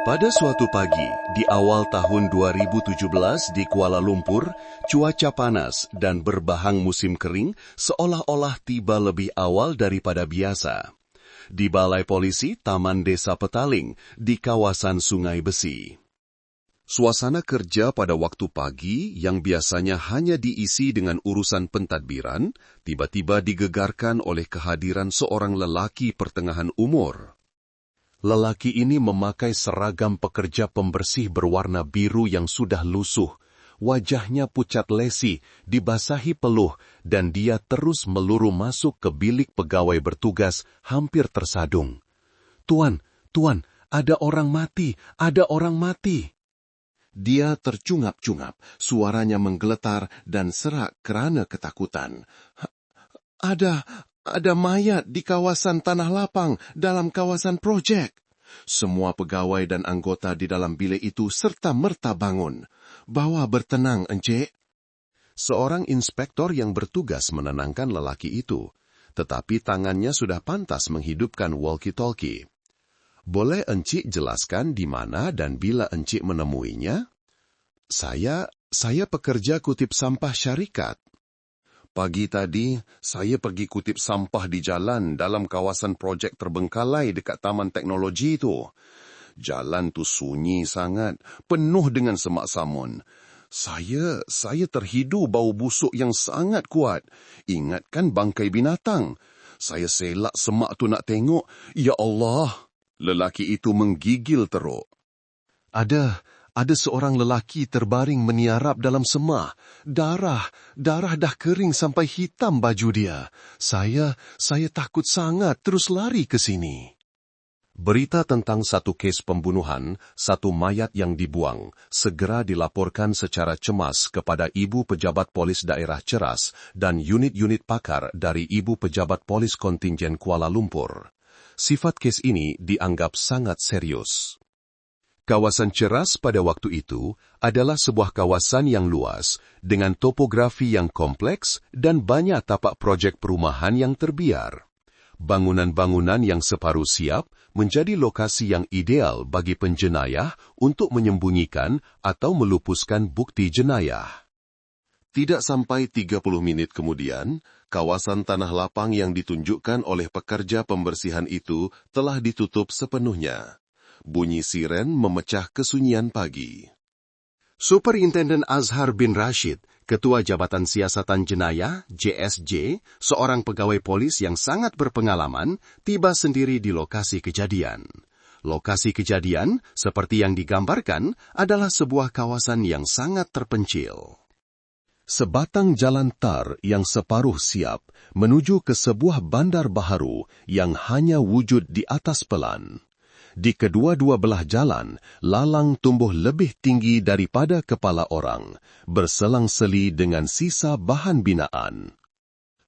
Pada suatu pagi, di awal tahun 2017 di Kuala Lumpur, cuaca panas dan berbahang musim kering seolah-olah tiba lebih awal daripada biasa. Di Balai Polisi Taman Desa Petaling, di kawasan Sungai Besi. Suasana kerja pada waktu pagi yang biasanya hanya diisi dengan urusan pentadbiran, tiba-tiba digegarkan oleh kehadiran seorang lelaki pertengahan umur. Lelaki ini memakai seragam pekerja pembersih berwarna biru yang sudah lusuh. Wajahnya pucat lesi, dibasahi peluh, dan dia terus meluru masuk ke bilik pegawai bertugas hampir tersadung. Tuan, ada orang mati, ada orang mati. Dia tercungap-cungap, suaranya menggeletar dan serak kerana ketakutan. Ada mayat di kawasan Tanah Lapang dalam kawasan projek. Semua pegawai dan anggota di dalam bilik itu serta-merta bangun. Bawa bertenang, Encik. Seorang inspektor yang bertugas menenangkan lelaki itu, tetapi tangannya sudah pantas menghidupkan walkie-talkie. Boleh Encik jelaskan di mana dan bila Encik menemuinya? Saya pekerja kutip sampah syarikat. Pagi tadi, saya pergi kutip sampah di jalan dalam kawasan projek terbengkalai dekat Taman Teknologi itu. Jalan tu sunyi sangat, penuh dengan semak samun. Saya terhidu bau busuk yang sangat kuat. Ingatkan bangkai binatang. Saya selak semak tu nak tengok. Ya Allah! Lelaki itu menggigil teruk. Ada seorang lelaki terbaring meniarap dalam semah. Darah dah kering sampai hitam baju dia. Saya takut sangat terus lari ke sini. Berita tentang satu kes pembunuhan, satu mayat yang dibuang, segera dilaporkan secara cemas kepada Ibu Pejabat Polis Daerah Ceras dan unit-unit pakar dari Ibu Pejabat Polis Kontingen Kuala Lumpur. Sifat kes ini dianggap sangat serius. Kawasan Ceras pada waktu itu adalah sebuah kawasan yang luas, dengan topografi yang kompleks dan banyak tapak projek perumahan yang terbiar. Bangunan-bangunan yang separuh siap menjadi lokasi yang ideal bagi penjenayah untuk menyembunyikan atau melupuskan bukti jenayah. Tidak sampai 30 menit kemudian, kawasan Tanah Lapang yang ditunjukkan oleh pekerja pembersihan itu telah ditutup sepenuhnya. Bunyi siren memecah kesunyian pagi. Superintenden Azhar bin Rashid, Ketua Jabatan Siasatan Jenayah, JSJ, seorang pegawai polis yang sangat berpengalaman, tiba sendiri di lokasi kejadian. Lokasi kejadian, seperti yang digambarkan, adalah sebuah kawasan yang sangat terpencil. Sebatang jalan tar yang separuh siap menuju ke sebuah bandar baharu yang hanya wujud di atas pelan. Di kedua-dua belah jalan, lalang tumbuh lebih tinggi daripada kepala orang, berselang-seli dengan sisa bahan binaan.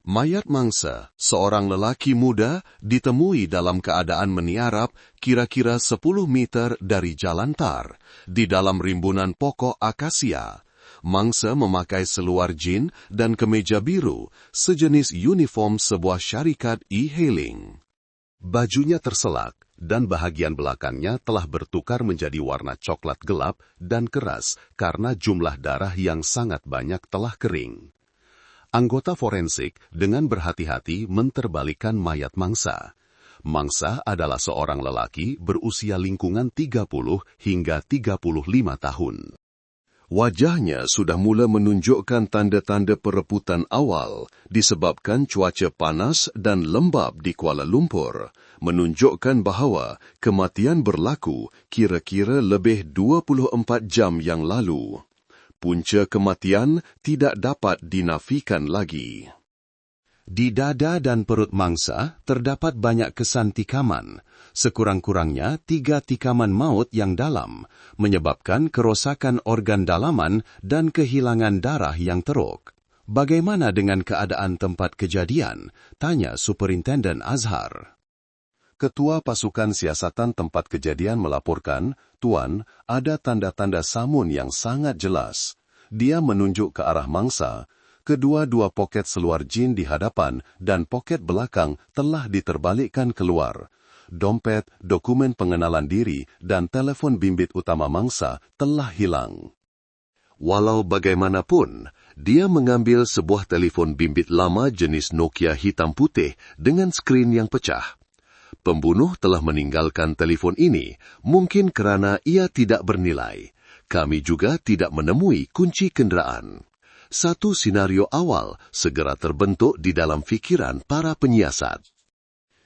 Mayat mangsa, seorang lelaki muda, ditemui dalam keadaan meniarap kira-kira 10 meter dari jalan tar, di dalam rimbunan pokok akasia. Mangsa memakai seluar jin dan kemeja biru, sejenis uniform sebuah syarikat e-hailing. Bajunya terselak, dan bahagian belakangnya telah bertukar menjadi warna coklat gelap dan keras karena jumlah darah yang sangat banyak telah kering. Anggota forensik dengan berhati-hati menterbalikkan mayat mangsa. Mangsa adalah seorang lelaki berusia lingkungan 30 hingga 35 tahun. Wajahnya sudah mula menunjukkan tanda-tanda pereputan awal disebabkan cuaca panas dan lembap di Kuala Lumpur, menunjukkan bahawa kematian berlaku kira-kira lebih 24 jam yang lalu. Punca kematian tidak dapat dinafikan lagi. Di dada dan perut mangsa terdapat banyak kesan tikaman, sekurang-kurangnya 3 tikaman maut yang dalam, menyebabkan kerosakan organ dalaman dan kehilangan darah yang teruk. Bagaimana dengan keadaan tempat kejadian? Tanya Superintenden Azhar. Ketua Pasukan Siasatan Tempat Kejadian melaporkan, Tuan, ada tanda-tanda samun yang sangat jelas. Dia menunjuk ke arah mangsa. Kedua-dua poket seluar jin di hadapan dan poket belakang telah diterbalikkan keluar. dompet, dokumen pengenalan diri, dan telefon bimbit utama mangsa telah hilang. Walau bagaimanapun, dia mengambil sebuah telefon bimbit lama jenis Nokia hitam putih dengan skrin yang pecah. Pembunuh telah meninggalkan telefon ini, mungkin kerana ia tidak bernilai. Kami juga tidak menemui kunci kenderaan. Satu senario awal segera terbentuk di dalam fikiran para penyiasat.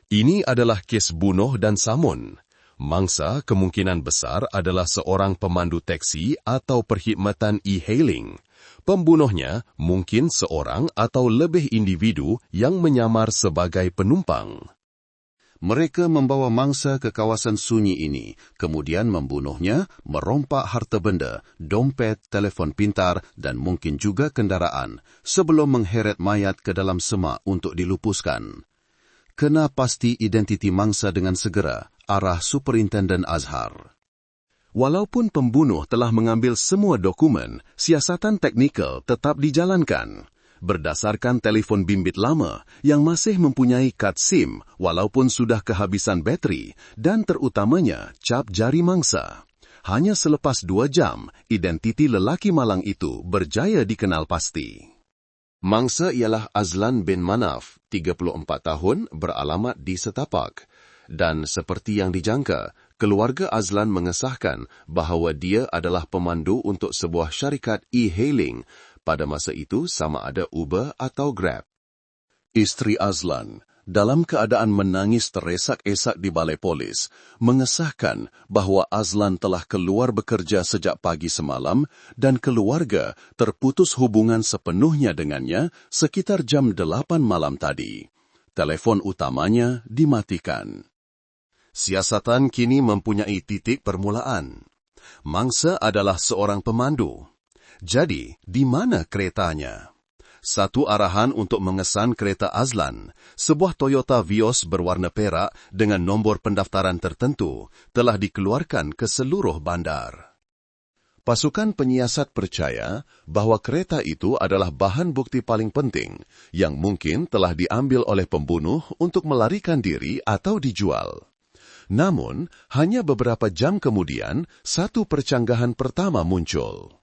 Ini adalah kes bunuh dan samun. Mangsa kemungkinan besar adalah seorang pemandu teksi atau perkhidmatan e-hailing. Pembunuhnya mungkin seorang atau lebih individu yang menyamar sebagai penumpang. Mereka membawa mangsa ke kawasan sunyi ini, kemudian membunuhnya, merompak harta benda, dompet, telefon pintar dan mungkin juga kendaraan, sebelum mengheret mayat ke dalam semak untuk dilupuskan. Kena pasti identiti mangsa dengan segera, arah Superintenden Azhar. Walaupun pembunuh telah mengambil semua dokumen, siasatan teknikal tetap dijalankan. Berdasarkan telefon bimbit lama yang masih mempunyai kad SIM walaupun sudah kehabisan bateri dan terutamanya cap jari mangsa. Hanya selepas 2 jam, identiti lelaki malang itu berjaya dikenal pasti. Mangsa ialah Azlan bin Manaf, 34 tahun, beralamat di Setapak. Dan seperti yang dijangka, keluarga Azlan mengesahkan bahawa dia adalah pemandu untuk sebuah syarikat e-hailing pada masa itu sama ada Uber atau Grab. Isteri Azlan, dalam keadaan menangis teresak-esak di balai polis, mengesahkan bahawa Azlan telah keluar bekerja sejak pagi semalam dan keluarga terputus hubungan sepenuhnya dengannya sekitar jam 8 malam tadi. Telefon utamanya dimatikan. Siasatan kini mempunyai titik permulaan. Mangsa adalah seorang pemandu. Jadi, di mana keretanya? Satu arahan untuk mengesan kereta Azlan, sebuah Toyota Vios berwarna perak dengan nombor pendaftaran tertentu, telah dikeluarkan ke seluruh bandar. Pasukan penyiasat percaya bahawa kereta itu adalah bahan bukti paling penting yang mungkin telah diambil oleh pembunuh untuk melarikan diri atau dijual. Namun, hanya beberapa jam kemudian, satu percanggahan pertama muncul.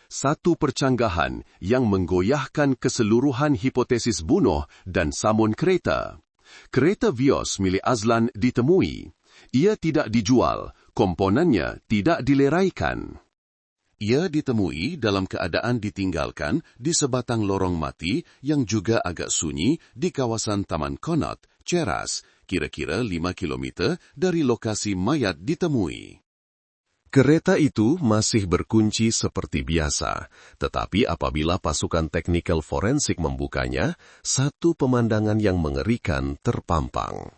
Satu percanggahan yang menggoyahkan keseluruhan hipotesis bunuh dan samun kereta. Kereta Vios milik Azlan ditemui. Ia tidak dijual, komponennya tidak dileraikan. Ia ditemui dalam keadaan ditinggalkan di sebatang lorong mati yang juga agak sunyi di kawasan Taman Connaught, Cheras, kira-kira 5 kilometer dari lokasi mayat ditemui. Kereta itu masih berkunci seperti biasa, tetapi apabila pasukan teknikal forensik membukanya, satu pemandangan yang mengerikan terpampang.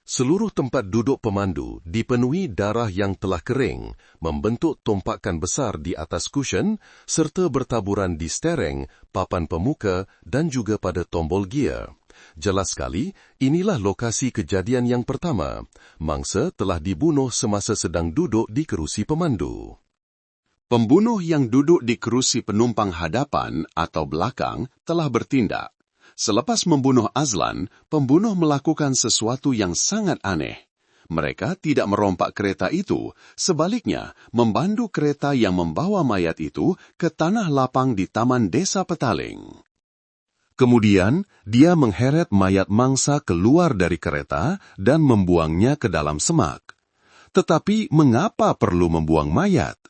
Seluruh tempat duduk pemandu dipenuhi darah yang telah kering, membentuk tompakan besar di atas kusyen, serta bertaburan di stereng, papan pemuka dan juga pada tombol gear. Jelas sekali, inilah lokasi kejadian yang pertama. Mangsa telah dibunuh semasa sedang duduk di kerusi pemandu. Pembunuh yang duduk di kerusi penumpang hadapan atau belakang telah bertindak. Selepas membunuh Azlan, pembunuh melakukan sesuatu yang sangat aneh. Mereka tidak merompak kereta itu, sebaliknya membandu kereta yang membawa mayat itu ke tanah lapang di Taman Desa Petaling. Kemudian, dia mengheret mayat mangsa keluar dari kereta dan membuangnya ke dalam semak. Tetapi mengapa perlu membuang mayat?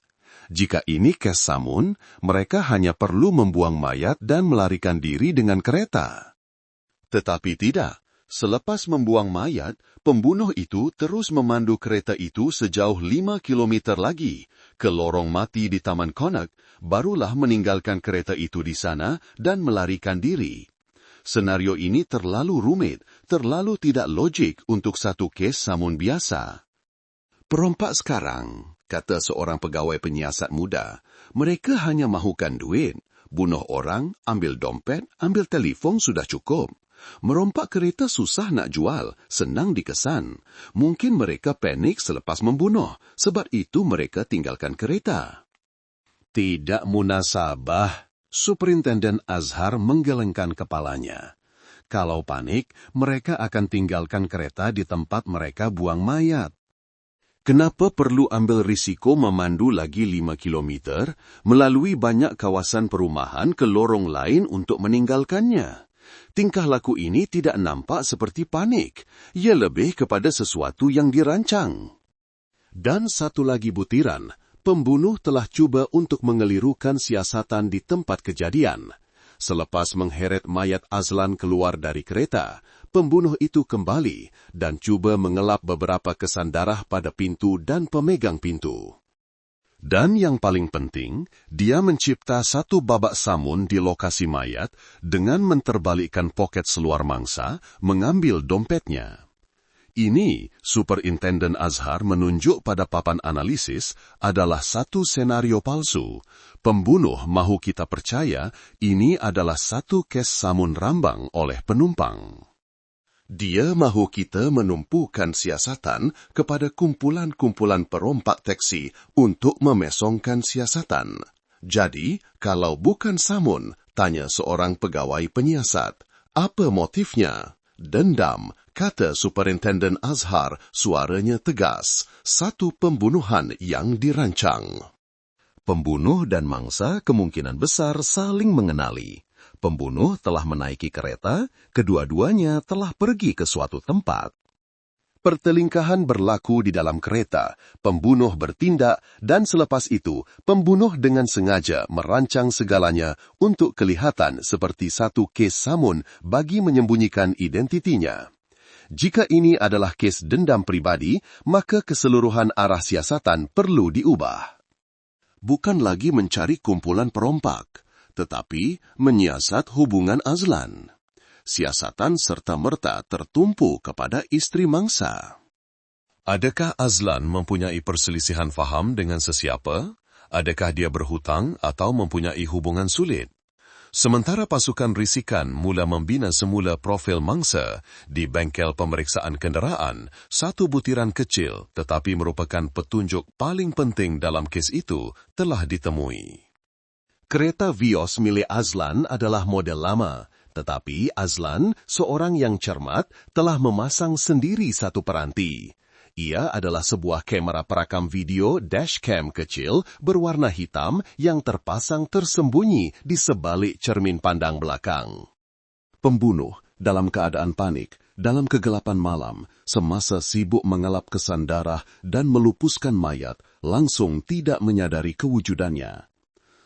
Jika ini kes samun, mereka hanya perlu membuang mayat dan melarikan diri dengan kereta. Tetapi tidak. Selepas membuang mayat, pembunuh itu terus memandu kereta itu sejauh 5 kilometer lagi ke lorong mati di Taman Connaught, barulah meninggalkan kereta itu di sana dan melarikan diri. Senario ini terlalu rumit, terlalu tidak logik untuk satu kes samun biasa. Perompak sekarang, kata seorang pegawai penyiasat muda, mereka hanya mahukan duit. Bunuh orang, ambil dompet, ambil telefon sudah cukup. Merompak kereta susah nak jual, senang dikesan. Mungkin mereka panik selepas membunuh, sebab itu mereka tinggalkan kereta. Tidak munasabah, Superintenden Azhar menggelengkan kepalanya. Kalau panik, mereka akan tinggalkan kereta di tempat mereka buang mayat. Kenapa perlu ambil risiko memandu lagi 5 kilometer melalui banyak kawasan perumahan ke lorong lain untuk meninggalkannya? Tingkah laku ini tidak nampak seperti panik. Ia lebih kepada sesuatu yang dirancang. Dan satu lagi butiran, pembunuh telah cuba untuk mengelirukan siasatan di tempat kejadian. Selepas mengheret mayat Azlan keluar dari kereta, pembunuh itu kembali dan cuba mengelap beberapa kesan darah pada pintu dan pemegang pintu. Dan yang paling penting, dia mencipta satu babak samun di lokasi mayat dengan menterbalikkan poket seluar mangsa, mengambil dompetnya. Ini, Superintendent Azhar menunjuk pada papan analisis, adalah satu senario palsu. Pembunuh mahu kita percaya ini adalah satu kes samun rambang oleh penumpang. Dia mahu kita menumpukan siasatan kepada kumpulan-kumpulan perompak teksi untuk memesongkan siasatan. Jadi, kalau bukan samun, tanya seorang pegawai penyiasat. Apa motifnya? Dendam, kata Superintendent Azhar, suaranya tegas. Satu pembunuhan yang dirancang. Pembunuh dan mangsa kemungkinan besar saling mengenali. Pembunuh telah menaiki kereta, kedua-duanya telah pergi ke suatu tempat. Pertelingkahan berlaku di dalam kereta, pembunuh bertindak, dan selepas itu, pembunuh dengan sengaja merancang segalanya untuk kelihatan seperti satu kes samun bagi menyembunyikan identitinya. Jika ini adalah kes dendam pribadi, maka keseluruhan arah siasatan perlu diubah. Bukan lagi mencari kumpulan perompak, tetapi menyiasat hubungan Azlan. Siasatan serta-merta tertumpu kepada istri mangsa. Adakah Azlan mempunyai perselisihan faham dengan sesiapa? Adakah dia berhutang atau mempunyai hubungan sulit? Sementara pasukan risikan mula membina semula profil mangsa di bengkel pemeriksaan kenderaan, satu butiran kecil tetapi merupakan petunjuk paling penting dalam kes itu telah ditemui. Kereta Vios milik Azlan adalah model lama, tetapi Azlan, seorang yang cermat, telah memasang sendiri satu peranti. Ia adalah sebuah kamera perakam video dashcam kecil berwarna hitam yang terpasang tersembunyi di sebalik cermin pandang belakang. Pembunuh, dalam keadaan panik, dalam kegelapan malam, semasa sibuk mengelap kesan darah dan melupuskan mayat, langsung tidak menyadari kewujudannya.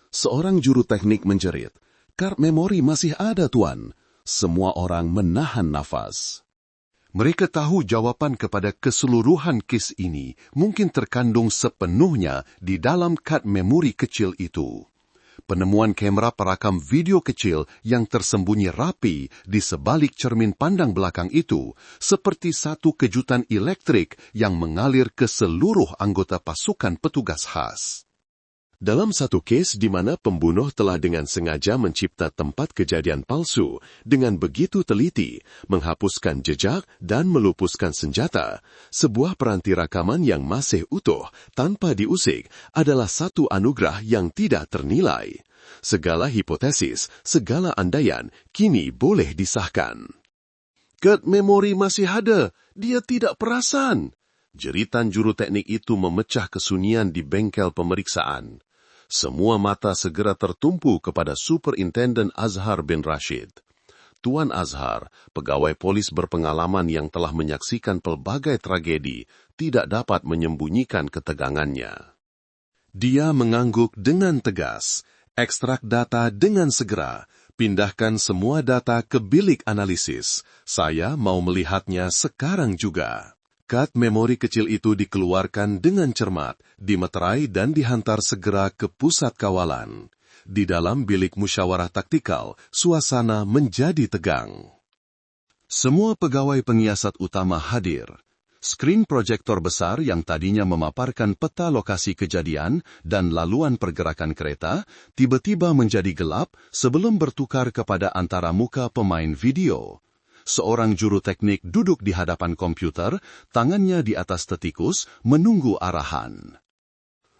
Seorang juru teknik menjerit, "Kart memori masih ada, Tuan." Semua orang menahan nafas. Mereka tahu jawapan kepada keseluruhan kes ini mungkin terkandung sepenuhnya di dalam kad memori kecil itu. Penemuan kamera perakam video kecil yang tersembunyi rapi di sebalik cermin pandang belakang itu seperti satu kejutan elektrik yang mengalir ke seluruh anggota pasukan petugas khas. Dalam satu kes di mana pembunuh telah dengan sengaja mencipta tempat kejadian palsu, dengan begitu teliti, menghapuskan jejak dan melupuskan senjata, sebuah peranti rakaman yang masih utuh tanpa diusik adalah satu anugerah yang tidak ternilai. Segala hipotesis, segala andaian, kini boleh disahkan. "Kad memori masih ada, dia tidak perasan." Jeritan juru teknik itu memecah kesunyian di bengkel pemeriksaan. Semua mata segera tertumpu kepada Superintendent Azhar bin Rashid. Tuan Azhar, pegawai polis berpengalaman yang telah menyaksikan pelbagai tragedi, tidak dapat menyembunyikan ketegangannya. Dia mengangguk dengan tegas. "Ekstrak data dengan segera. Pindahkan semua data ke bilik analisis. Saya mau melihatnya sekarang juga." Kad memori kecil itu dikeluarkan dengan cermat, dimeterai dan dihantar segera ke pusat kawalan. Di dalam bilik musyawarah taktikal, suasana menjadi tegang. Semua pegawai penyiasat utama hadir. Skrin proyektor besar yang tadinya memaparkan peta lokasi kejadian dan laluan pergerakan kereta, tiba-tiba menjadi gelap sebelum bertukar kepada antara muka pemain video. Seorang juru teknik duduk di hadapan komputer, tangannya di atas tetikus, menunggu arahan.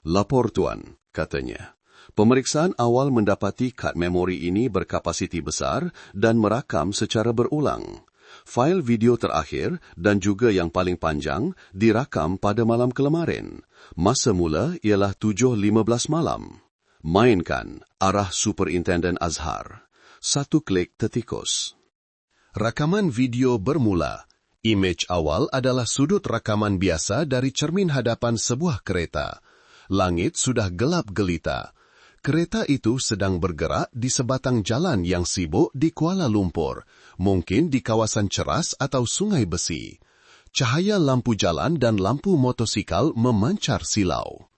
"Lapor, Tuan," katanya. Pemeriksaan awal mendapati kad memori ini berkapasiti besar dan merakam secara berulang. Fail video terakhir dan juga yang paling panjang dirakam pada malam kelemarin. Masa mula ialah 7.15 malam. Mainkan arah Superintendent Azhar. 1 klik tertikus. Rakaman video bermula. Imej awal adalah sudut rakaman biasa dari cermin hadapan sebuah kereta. Langit sudah gelap gelita. Kereta itu sedang bergerak di sebatang jalan yang sibuk di Kuala Lumpur, mungkin di kawasan Ceras atau Sungai Besi. Cahaya lampu jalan dan lampu motosikal memancar silau.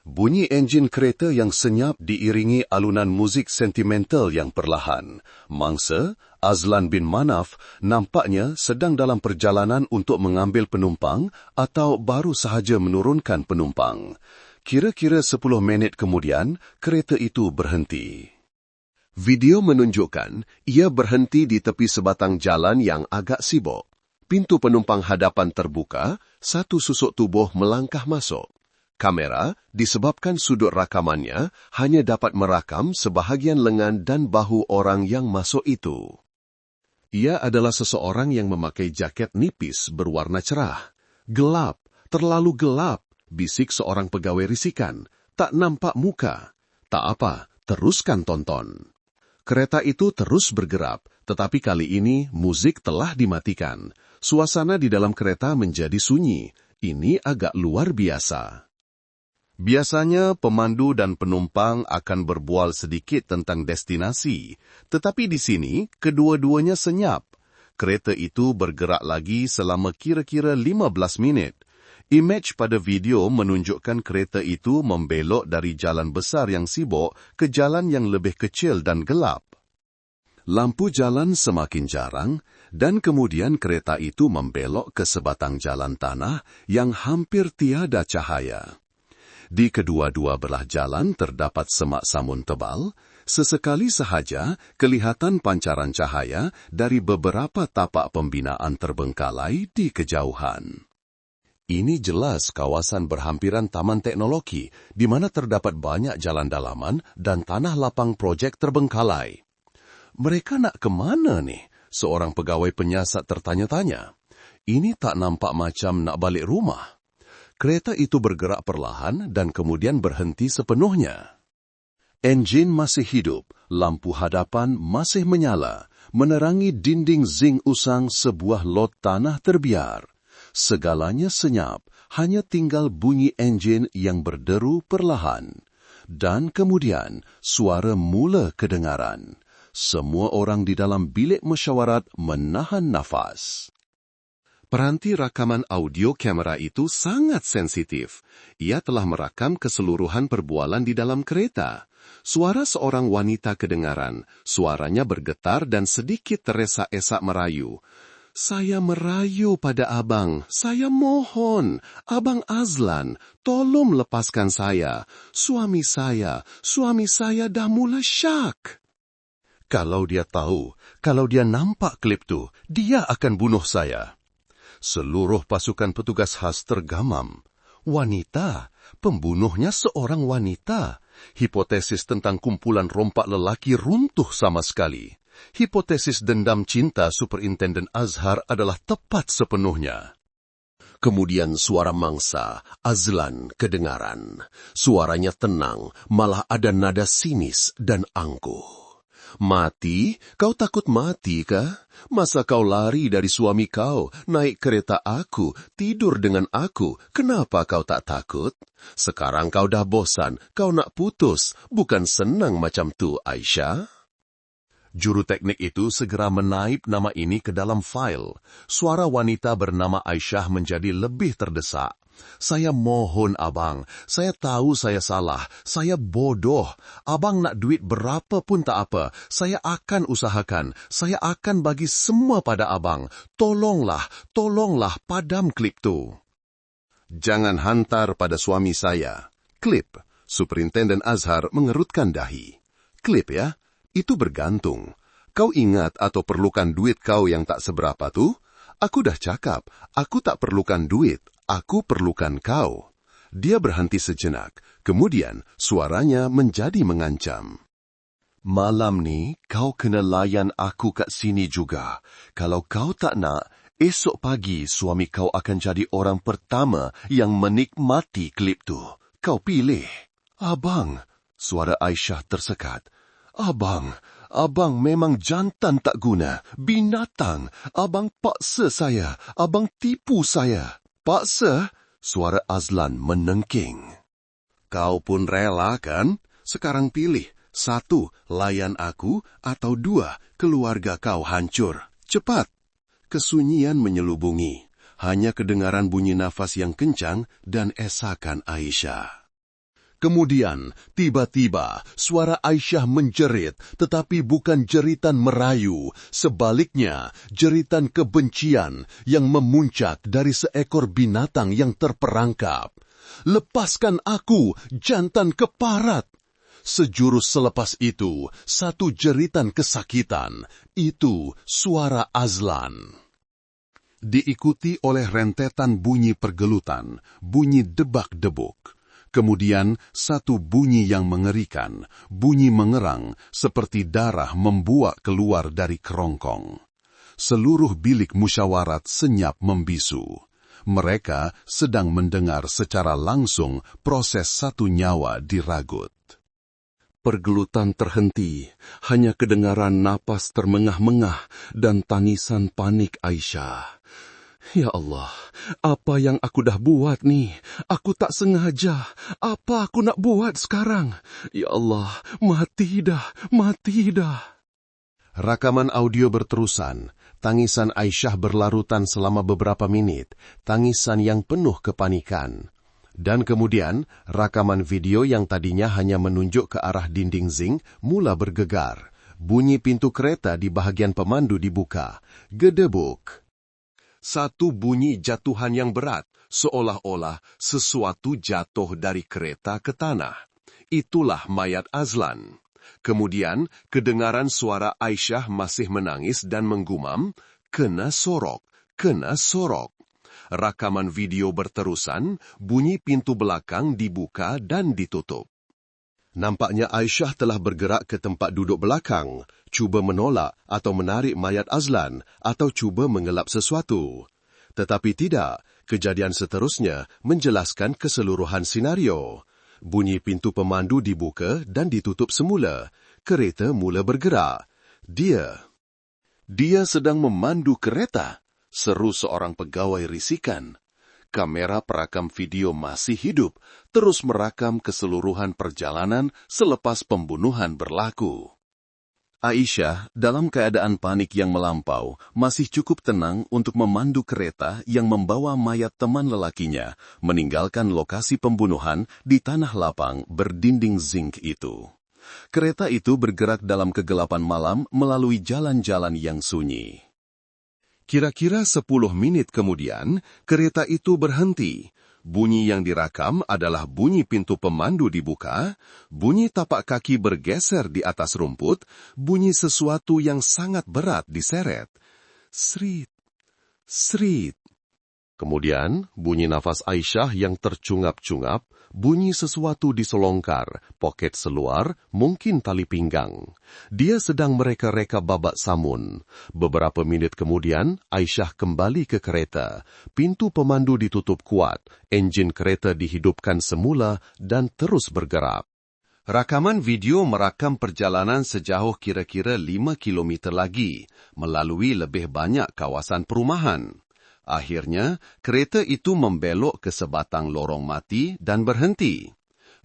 Bunyi enjin kereta yang senyap diiringi alunan musik sentimental yang perlahan. Mangsa, Azlan bin Manaf nampaknya sedang dalam perjalanan untuk mengambil penumpang atau baru sahaja menurunkan penumpang. Kira-kira 10 minit kemudian, kereta itu berhenti. Video menunjukkan ia berhenti di tepi sebatang jalan yang agak sibuk. Pintu penumpang hadapan terbuka, satu susuk tubuh melangkah masuk. Kamera, disebabkan sudut rakamannya, hanya dapat merakam sebahagian lengan dan bahu orang yang masuk itu. Ia adalah seseorang yang memakai jaket nipis berwarna cerah. Gelap, terlalu gelap. Bisik seorang pegawai risikan, tak nampak muka. Tak apa, teruskan tonton. Kereta itu terus bergerak, tetapi kali ini musik telah dimatikan. Suasana di dalam kereta menjadi sunyi. Ini agak luar biasa. Biasanya pemandu dan penumpang akan berbual sedikit tentang destinasi, tetapi di sini kedua-duanya senyap. Kereta itu bergerak lagi selama kira-kira 15 minit. Imej pada video menunjukkan kereta itu membelok dari jalan besar yang sibuk ke jalan yang lebih kecil dan gelap. Lampu jalan semakin jarang dan kemudian kereta itu membelok ke sebatang jalan tanah yang hampir tiada cahaya. Di kedua-dua belah jalan terdapat semak samun tebal. Sesekali sahaja kelihatan pancaran cahaya dari beberapa tapak pembinaan terbengkalai di kejauhan. Ini jelas kawasan berhampiran taman teknologi, di mana terdapat banyak jalan dalaman dan tanah lapang projek terbengkalai. Mereka nak ke mana nih? Seorang pegawai penyiasat tertanya-tanya. Ini tak nampak macam nak balik rumah. Kereta itu bergerak perlahan dan kemudian berhenti sepenuhnya. Enjin masih hidup, lampu hadapan masih menyala, menerangi dinding zinc usang sebuah lot tanah terbiar. Segalanya senyap, hanya tinggal bunyi enjin yang berderu perlahan. Dan kemudian, suara mula kedengaran. Semua orang di dalam bilik mesyuarat menahan nafas. Peranti rakaman audio kamera itu sangat sensitif. Ia telah merakam keseluruhan perbualan di dalam kereta. Suara seorang wanita kedengaran. Suaranya bergetar dan sedikit teresak-esak merayu. Saya merayu pada abang, saya mohon, Abang Azlan, tolong lepaskan saya. Suami saya dah mula syak. Kalau dia tahu, kalau dia nampak klip tu, dia akan bunuh saya. Seluruh pasukan petugas khas tergamam. Wanita, pembunuhnya seorang wanita. Hipotesis tentang kumpulan rompak lelaki runtuh sama sekali. Hipotesis dendam cinta Superintendent Azhar adalah tepat sepenuhnya. Kemudian suara mangsa, Azlan, kedengaran. Suaranya tenang, malah ada nada sinis dan angkuh. Mati? Kau takut mati kah? Masa kau lari dari suami kau, naik kereta aku, tidur dengan aku, kenapa kau tak takut? Sekarang kau dah bosan, kau nak putus, bukan senang macam tu, Aisyah? Juru teknik itu segera menaip nama ini ke dalam fail. Suara wanita bernama Aisyah menjadi lebih terdesak. Saya mohon abang, saya tahu saya salah, saya bodoh. Abang nak duit berapa pun tak apa, saya akan usahakan, saya akan bagi semua pada abang. Tolonglah padam klip tu. Jangan hantar pada suami saya. Klip, Superintendent Azhar mengerutkan dahi. Klip ya? Itu bergantung. Kau ingat atau perlukan duit kau yang tak seberapa tu? Aku dah cakap, aku tak perlukan duit, aku perlukan kau. Dia berhenti sejenak, kemudian suaranya menjadi mengancam. Malam ni, kau kena layan aku kat sini juga. Kalau kau tak nak, esok pagi suami kau akan jadi orang pertama yang menikmati klip tu. Kau pilih. Abang, suara Aisyah tersekat. Abang memang jantan tak guna. Binatang. Abang paksa saya. Abang tipu saya. Paksa? Suara Azlan menengking. Kau pun rela kan? Sekarang pilih. 1, layan aku, atau 2, keluarga kau hancur. Cepat. Kesunyian menyelubungi. Hanya kedengaran bunyi nafas yang kencang dan esakan Aisyah. Kemudian, tiba-tiba, suara Aisyah menjerit, tetapi bukan jeritan merayu. Sebaliknya, jeritan kebencian yang memuncak dari seekor binatang yang terperangkap. Lepaskan aku, jantan keparat! Sejurus selepas itu, satu jeritan kesakitan. Itu suara Azlan. Diikuti oleh rentetan bunyi pergelutan, bunyi debak-debuk. Kemudian satu bunyi yang mengerikan, bunyi mengerang seperti darah membuak keluar dari kerongkong. Seluruh bilik musyawarat senyap membisu. Mereka sedang mendengar secara langsung proses satu nyawa diragut. Pergelutan terhenti, hanya kedengaran napas termengah-mengah dan tangisan panik Aisyah. Ya Allah, apa yang aku dah buat ni? Aku tak sengaja. Apa aku nak buat sekarang? Ya Allah, mati dah. Rakaman audio berterusan. Tangisan Aisyah berlarutan selama beberapa menit. Tangisan yang penuh kepanikan. Dan kemudian, rakaman video yang tadinya hanya menunjuk ke arah dinding zinc mula bergegar. Bunyi pintu kereta di bahagian pemandu dibuka. Gedebuk. Satu bunyi jatuhan yang berat, seolah-olah sesuatu jatuh dari kereta ke tanah. Itulah mayat Azlan. Kemudian, kedengaran suara Aisyah masih menangis dan menggumam, kena sorok. Rakaman video berterusan, bunyi pintu belakang dibuka dan ditutup. Nampaknya Aisyah telah bergerak ke tempat duduk belakang, cuba menolak atau menarik mayat Azlan, atau cuba mengelap sesuatu. Tetapi tidak, kejadian seterusnya menjelaskan keseluruhan senario. Bunyi pintu pemandu dibuka dan ditutup semula. Kereta mula bergerak. Dia sedang memandu kereta, seru seorang pegawai risikan. Kamera perakam video masih hidup, terus merakam keseluruhan perjalanan selepas pembunuhan berlaku. Aisyah, dalam keadaan panik yang melampau, masih cukup tenang untuk memandu kereta yang membawa mayat teman lelakinya, meninggalkan lokasi pembunuhan di tanah lapang berdinding zinc itu. Kereta itu bergerak dalam kegelapan malam melalui jalan-jalan yang sunyi. Kira-kira 10 menit kemudian, kereta itu berhenti. Bunyi yang direkam adalah bunyi pintu pemandu dibuka, bunyi tapak kaki bergeser di atas rumput, bunyi sesuatu yang sangat berat diseret. Srit. Kemudian, bunyi nafas Aisyah yang tercungap-cungap, bunyi sesuatu diselongkar, poket seluar, mungkin tali pinggang. Dia sedang mereka-reka babak samun. Beberapa minit kemudian, Aisyah kembali ke kereta. Pintu pemandu ditutup kuat, enjin kereta dihidupkan semula dan terus bergerak. Rakaman video merakam perjalanan sejauh kira-kira 5 kilometer lagi, melalui lebih banyak kawasan perumahan. Akhirnya, kereta itu membelok ke sebatang lorong mati dan berhenti.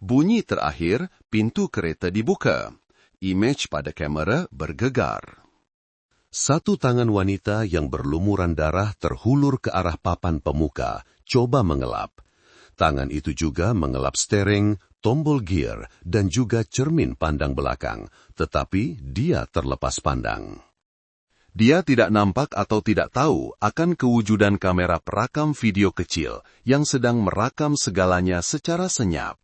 Bunyi terakhir, pintu kereta dibuka. Imej pada kamera bergegar. Satu tangan wanita yang berlumuran darah terhulur ke arah papan pemuka, coba mengelap. Tangan itu juga mengelap steering, tombol gear, dan juga cermin pandang belakang, tetapi dia terlepas pandang. Dia tidak nampak atau tidak tahu akan kewujudan kamera perakam video kecil yang sedang merakam segalanya secara senyap.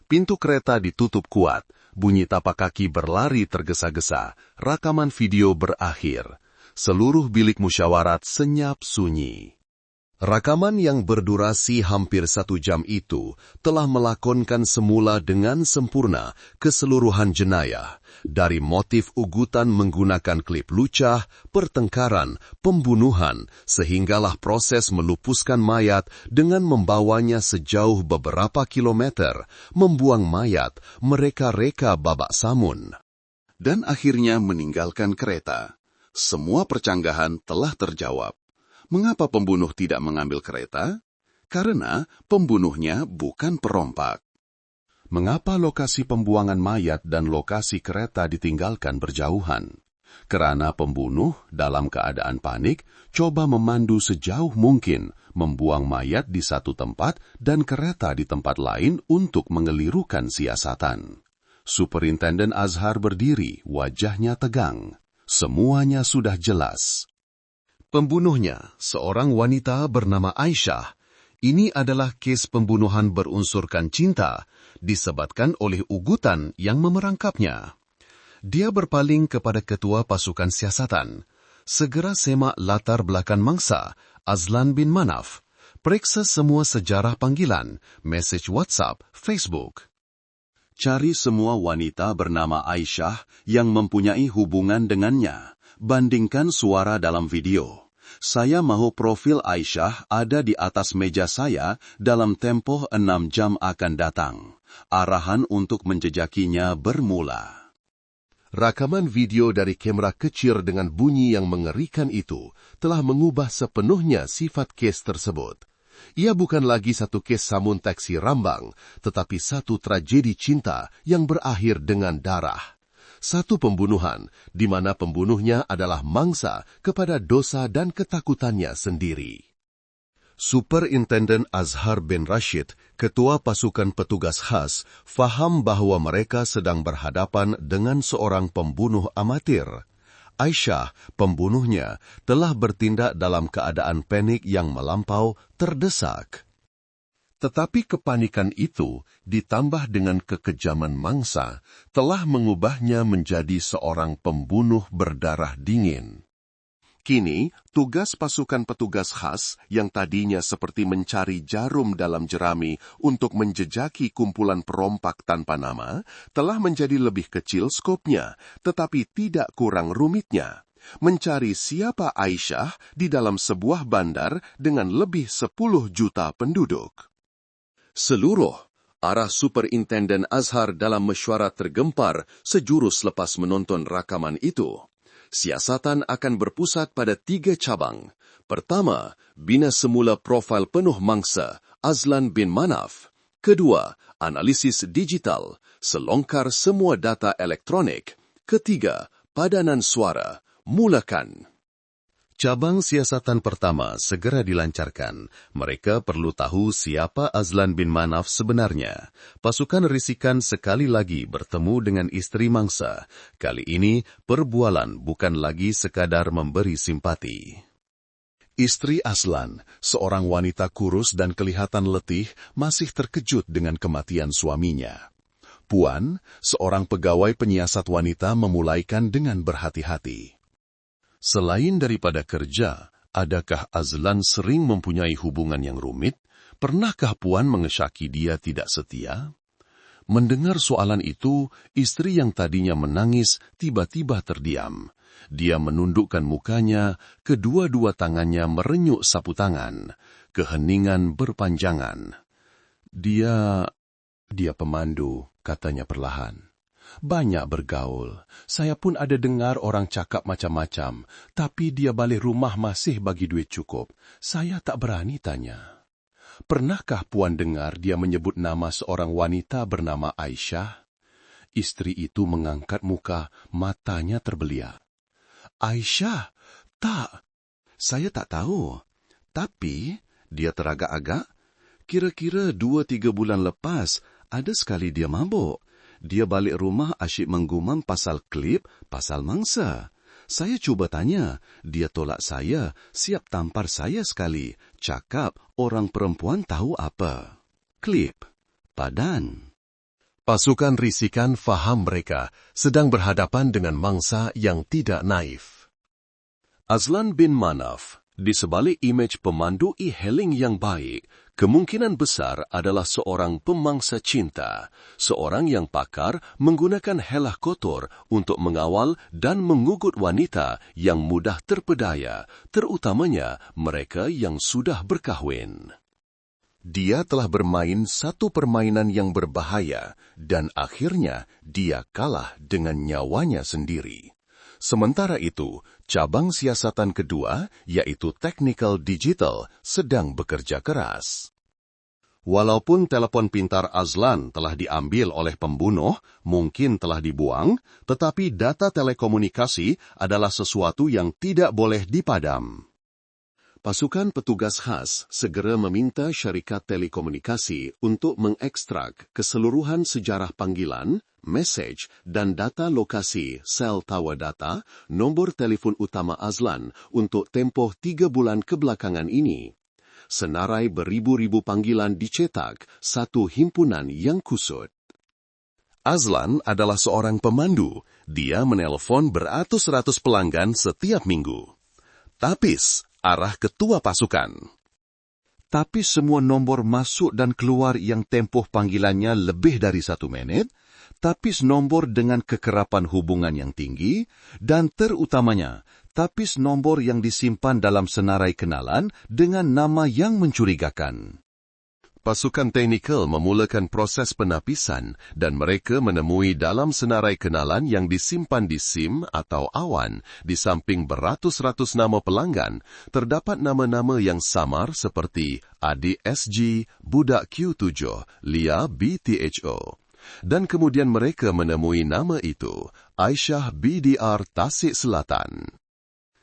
Pintu kereta ditutup kuat, bunyi tapak kaki berlari tergesa-gesa, rakaman video berakhir. Seluruh bilik musyawarat senyap sunyi. Rakaman yang berdurasi hampir 1 jam itu telah melakonkan semula dengan sempurna keseluruhan jenayah, dari motif ugutan menggunakan klip lucah, pertengkaran, pembunuhan, sehinggalah proses melupuskan mayat dengan membawanya sejauh beberapa kilometer, membuang mayat, mereka-reka babak samun, dan akhirnya meninggalkan kereta. Semua percanggahan telah terjawab. Mengapa pembunuh tidak mengambil kereta? Karena pembunuhnya bukan perompak. Mengapa lokasi pembuangan mayat dan lokasi kereta ditinggalkan berjauhan? Karena pembunuh dalam keadaan panik coba memandu sejauh mungkin, membuang mayat di satu tempat dan kereta di tempat lain untuk mengelirukan siasatan. Superintenden Azhar berdiri, wajahnya tegang. Semuanya sudah jelas. Pembunuhnya, seorang wanita bernama Aisyah. Ini adalah kes pembunuhan berunsurkan cinta, disebabkan oleh ugutan yang memerangkapnya. Dia berpaling kepada ketua pasukan siasatan. Segera semak latar belakang mangsa, Azlan bin Manaf. Periksa semua sejarah panggilan, mesej WhatsApp, Facebook. Cari semua wanita bernama Aisyah yang mempunyai hubungan dengannya. Bandingkan suara dalam video. Saya mahu profil Aisyah ada di atas meja saya dalam tempoh 6 jam akan datang. Arahan untuk menjejakinya bermula. Rakaman video dari kamera kecil dengan bunyi yang mengerikan itu telah mengubah sepenuhnya sifat kes tersebut. Ia bukan lagi satu kes samun taksi rambang, tetapi satu tragedi cinta yang berakhir dengan darah. Satu pembunuhan, di mana pembunuhnya adalah mangsa kepada dosa dan ketakutannya sendiri. Superintenden Azhar bin Rashid, ketua pasukan petugas khas, faham bahwa mereka sedang berhadapan dengan seorang pembunuh amatir. Aisyah, pembunuhnya, telah bertindak dalam keadaan panik yang melampau, terdesak. Tetapi kepanikan itu, ditambah dengan kekejaman mangsa, telah mengubahnya menjadi seorang pembunuh berdarah dingin. Kini, tugas pasukan petugas khas yang tadinya seperti mencari jarum dalam jerami untuk menjejaki kumpulan perompak tanpa nama, telah menjadi lebih kecil skopnya, tetapi tidak kurang rumitnya. Mencari siapa Aisyah di dalam sebuah bandar dengan lebih 10 juta penduduk. Seluruh arah Superintenden Azhar dalam mesyuarat tergempar sejurus lepas menonton rakaman itu. Siasatan akan berpusat pada 3 cabang. Pertama, bina semula profil penuh mangsa, Azlan bin Manaf. Kedua, analisis digital, selongkar semua data elektronik. Ketiga, padanan suara, mulakan. Cabang siasatan pertama segera dilancarkan. Mereka perlu tahu siapa Azlan bin Manaf sebenarnya. Pasukan risikan sekali lagi bertemu dengan istri mangsa. Kali ini, perbualan bukan lagi sekadar memberi simpati. Istri Azlan, seorang wanita kurus dan kelihatan letih, masih terkejut dengan kematian suaminya. Puan, seorang pegawai penyiasat wanita, memulaikan dengan berhati-hati. Selain daripada kerja, adakah Azlan sering mempunyai hubungan yang rumit? Pernahkah Puan mengesyaki dia tidak setia? Mendengar soalan itu, istri yang tadinya menangis tiba-tiba terdiam. Dia menundukkan mukanya, kedua-dua tangannya merenyuk sapu tangan. Keheningan berpanjangan. Dia pemandu, katanya perlahan. Banyak bergaul. Saya pun ada dengar orang cakap macam-macam, tapi dia balik rumah masih bagi duit cukup. Saya tak berani tanya. Pernahkah Puan dengar dia menyebut nama seorang wanita bernama Aisyah? Istri itu mengangkat muka, matanya terbeliak. Aisyah? Tak. Saya tak tahu. Tapi, dia teragak-agak. Kira-kira 2-3 bulan lepas, ada sekali dia mabuk. Dia balik rumah asyik menggumam pasal klip, pasal mangsa. Saya cuba tanya, dia tolak saya, siap tampar saya sekali. Cakap orang perempuan tahu apa. Klip, padan. Pasukan risikan faham mereka sedang berhadapan dengan mangsa yang tidak naif. Azlan bin Manaf, Di sebalik imej pemandu e-hailing yang baik, kemungkinan besar adalah seorang pemangsa cinta, seorang yang pakar menggunakan helah kotor untuk mengawal dan mengugut wanita yang mudah terpedaya, terutamanya mereka yang sudah berkahwin. Dia telah bermain satu permainan yang berbahaya dan akhirnya dia kalah dengan nyawanya sendiri. Sementara itu, cabang siasatan kedua, yaitu technical digital, sedang bekerja keras. Walaupun telepon pintar Azlan telah diambil oleh pembunuh, mungkin telah dibuang, tetapi data telekomunikasi adalah sesuatu yang tidak boleh dipadam. Pasukan petugas khas segera meminta syarikat telekomunikasi untuk mengekstrak keseluruhan sejarah panggilan, mesej dan data lokasi sel tower data, nombor telefon utama Azlan untuk tempoh 3 bulan kebelakangan ini. Senarai beribu-ribu panggilan dicetak, satu himpunan yang kusut. Azlan adalah seorang pemandu. Dia menelpon beratus-ratus pelanggan setiap minggu. Tapis, arah ketua pasukan. Tapi semua nombor masuk dan keluar yang tempoh panggilannya lebih dari 1 menit, tapis nombor dengan kekerapan hubungan yang tinggi, dan terutamanya, tapis nombor yang disimpan dalam senarai kenalan dengan nama yang mencurigakan. Pasukan teknikal memulakan proses penapisan dan mereka menemui dalam senarai kenalan yang disimpan di SIM atau awan di samping beratus-ratus nama pelanggan, terdapat nama-nama yang samar seperti Adi SG, Budak Q7, Lia BTHO. Dan kemudian mereka menemui nama itu, Aisyah BDR Tasik Selatan.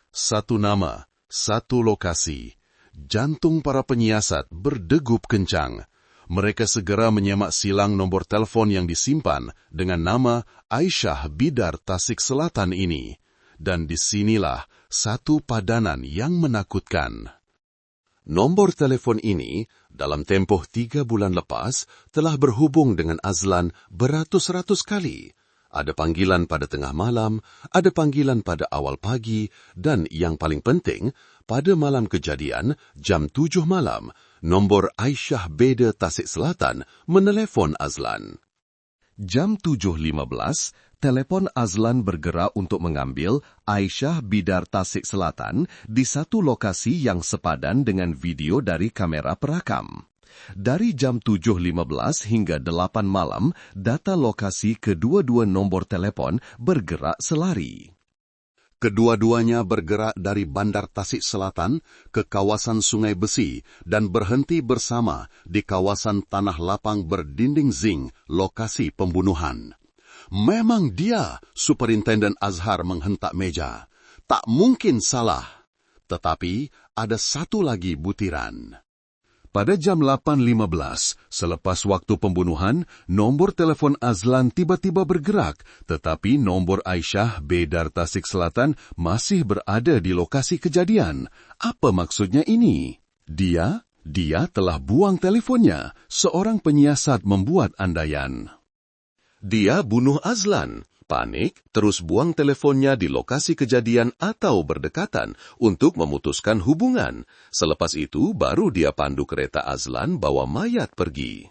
Satu nama, satu lokasi. Jantung para penyiasat berdegup kencang. Mereka segera menyemak silang nombor telefon yang disimpan dengan nama Aisyah Bidar Tasik Selatan ini. Dan disinilah satu padanan yang menakutkan. Nombor telefon ini, dalam tempoh 3 bulan lepas, telah berhubung dengan Azlan beratus-ratus kali. Ada panggilan pada tengah malam, ada panggilan pada awal pagi, dan yang paling penting, pada malam kejadian, jam 7 malam, nombor Aisyah Beda Tasik Selatan menelefon Azlan. Jam 7.15, telepon Azlan bergerak untuk mengambil Aisyah Bidar Tasik Selatan di satu lokasi yang sepadan dengan video dari kamera perakam. Dari jam 7.15 hingga 8 malam, data lokasi kedua-dua nombor telepon bergerak selari. Kedua-duanya bergerak dari Bandar Tasik Selatan ke kawasan Sungai Besi dan berhenti bersama di kawasan Tanah Lapang berdinding zinc, lokasi pembunuhan. Memang dia, Superintenden Azhar menghentak meja. Tak mungkin salah. Tetapi ada satu lagi butiran. Pada jam 8.15, selepas waktu pembunuhan, nombor telefon Azlan tiba-tiba bergerak, tetapi nombor Aisyah Bedar Tasik Selatan masih berada di lokasi kejadian. Apa maksudnya ini? Dia telah buang telefonnya. Seorang penyiasat membuat andaian. Dia bunuh Azlan. Panik, terus buang teleponnya di lokasi kejadian atau berdekatan untuk memutuskan hubungan. Selepas itu, baru dia pandu kereta Azlan bawa mayat pergi.